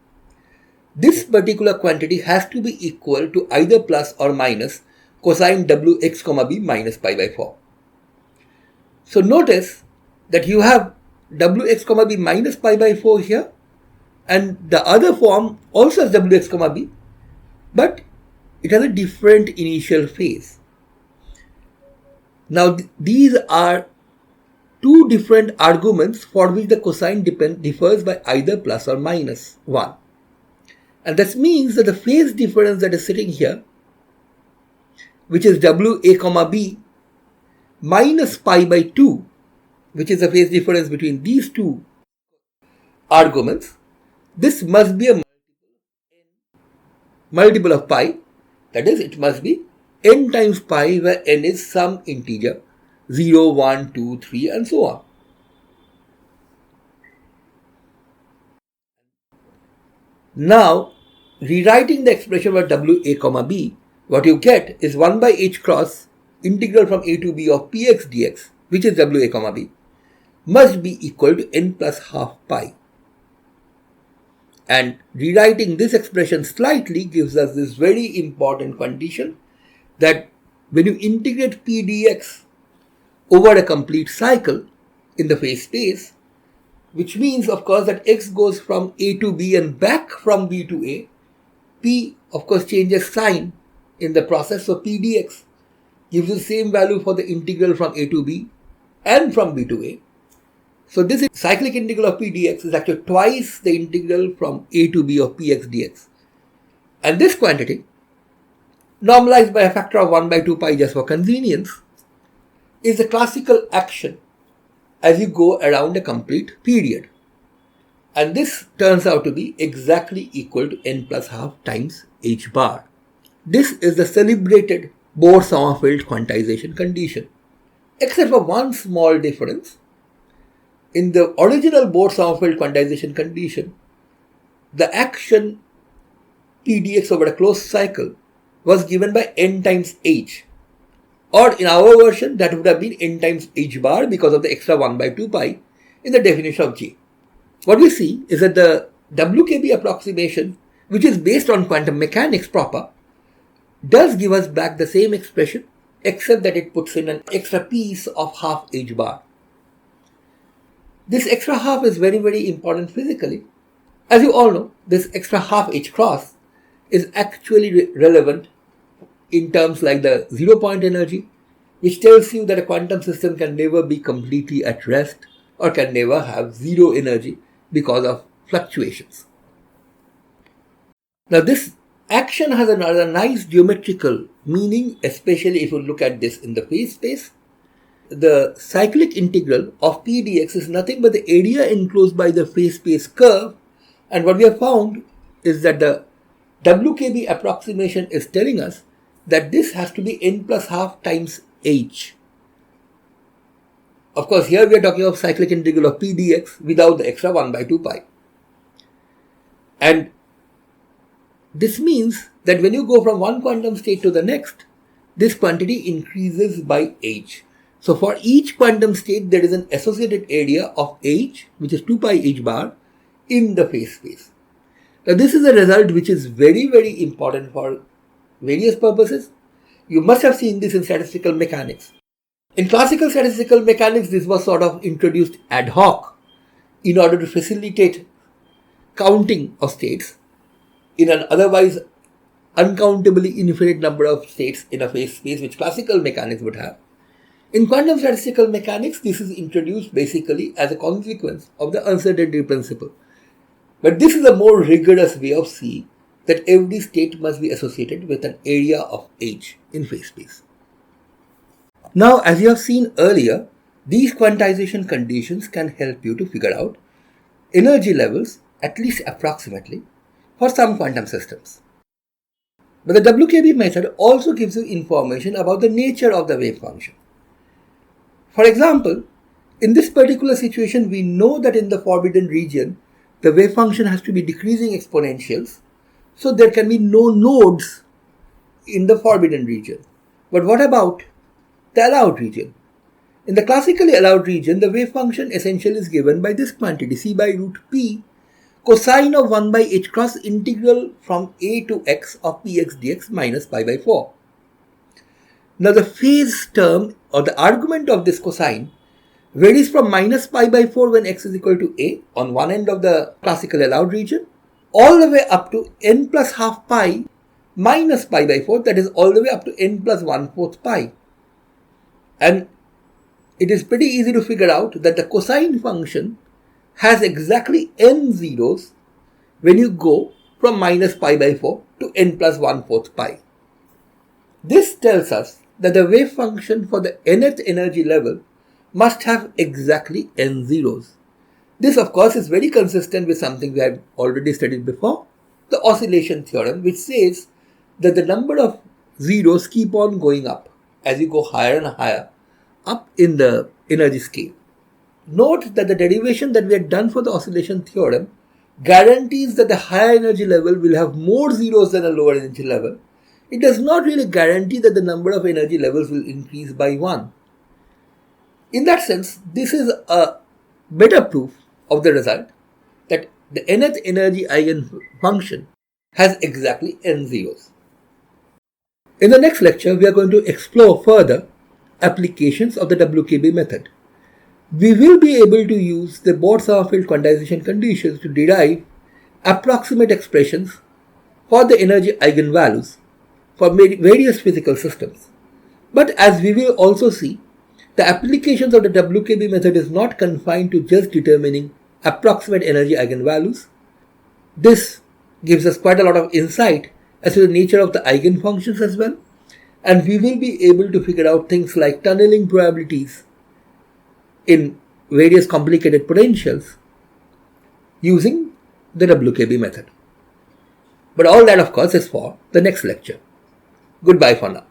this particular quantity has to be equal to either plus or minus cosine Wx, b minus pi by 4. So notice that you have Wx, b minus pi by 4 here, and the other form also has Wx, b, but it has a different initial phase. Now these are two different arguments for which the cosine differs by either plus or minus 1. And that means that the phase difference that is sitting here, which is Wa, b minus pi by 2, which is the phase difference between these two arguments, this must be a multiple of pi. That is, it must be n times pi, where n is some integer 0, 1, 2, 3 and so on. Now, rewriting the expression for Wa, b, what you get is 1 by h cross integral from a to b of px dx, which is Wa, b, must be equal to n plus half pi. And rewriting this expression slightly gives us this very important condition that when you integrate p dx over a complete cycle in the phase space, which means of course that x goes from a to b and back from b to a, p of course changes sign in the process, so p dx gives you the same value for the integral from a to b and from b to a. So this cyclic integral of p dx is actually twice the integral from a to b of px dx. And this quantity, normalized by a factor of 1 by 2 pi just for convenience, is the classical action as you go around a complete period. And this turns out to be exactly equal to n plus half times h bar. This is the celebrated Bohr-Sommerfeld quantization condition. Except for one small difference. In the original Bohr-Sommerfeld quantization condition, the action p dx over a closed cycle was given by n times h. Or in our version, that would have been n times h bar because of the extra 1 by 2 pi in the definition of J. What we see is that the Wkb approximation, which is based on quantum mechanics proper, does give us back the same expression, except that it puts in an extra piece of half h bar. This extra half is very, very important physically. As you all know, this extra half h cross is actually relevant in terms like the 0 point energy, which tells you that a quantum system can never be completely at rest or can never have zero energy because of fluctuations. Now this action has another nice geometrical meaning, especially if you look at this in the phase space. The cyclic integral of p dx is nothing but the area enclosed by the phase space curve, and what we have found is that the Wkb approximation is telling us that this has to be n plus half times h. Of course, here we are talking of cyclic integral of p dx without the extra 1 by 2 pi. And this means that when you go from one quantum state to the next, this quantity increases by h. So for each quantum state, there is an associated area of h, which is 2 pi h bar, in the phase space. Now this is a result which is very, very important for various purposes. You must have seen this in statistical mechanics. In classical statistical mechanics, this was sort of introduced ad hoc in order to facilitate counting of states in an otherwise uncountably infinite number of states in a phase space, which classical mechanics would have. In quantum statistical mechanics, this is introduced basically as a consequence of the uncertainty principle. But this is a more rigorous way of seeing that every state must be associated with an area of h in phase space. Now, as you have seen earlier, these quantization conditions can help you to figure out energy levels, at least approximately, for some quantum systems. But the Wkb method also gives you information about the nature of the wave function. For example, in this particular situation, we know that in the forbidden region, the wave function has to be decreasing exponentials, so there can be no nodes in the forbidden region. But what about the allowed region? In the classically allowed region, the wave function essentially is given by this quantity c by root p cosine of 1 by h cross integral from a to x of px dx minus pi by 4. Now the phase term or the argument of this cosine varies from minus pi by 4 when x is equal to a on one end of the classical allowed region all the way up to n plus half pi minus pi by 4, that is all the way up to n plus 1/4 pi. And it is pretty easy to figure out that the cosine function has exactly n zeros when you go from minus pi by 4 to n plus 1/4 pi. This tells us that the wave function for the nth energy level must have exactly n zeros. This of course is very consistent with something we have already studied before, the oscillation theorem, which says that the number of zeros keep on going up as you go higher and higher up in the energy scale. Note that the derivation that we had done for the oscillation theorem guarantees that the higher energy level will have more zeros than a lower energy level. It does not really guarantee that the number of energy levels will increase by 1. In that sense, this is a better proof of the result that the nth energy eigenfunction has exactly n zeros. In the next lecture, we are going to explore further applications of the Jwkb method. We will be able to use the Bohr-Sommerfeld quantization conditions to derive approximate expressions for the energy eigenvalues for various physical systems. But as we will also see, the applications of the Jwkb method is not confined to just determining approximate energy eigenvalues. This gives us quite a lot of insight as to the nature of the eigenfunctions as well, and we will be able to figure out things like tunneling probabilities in various complicated potentials using the Jwkb method. But all that of course is for the next lecture. Goodbye for now.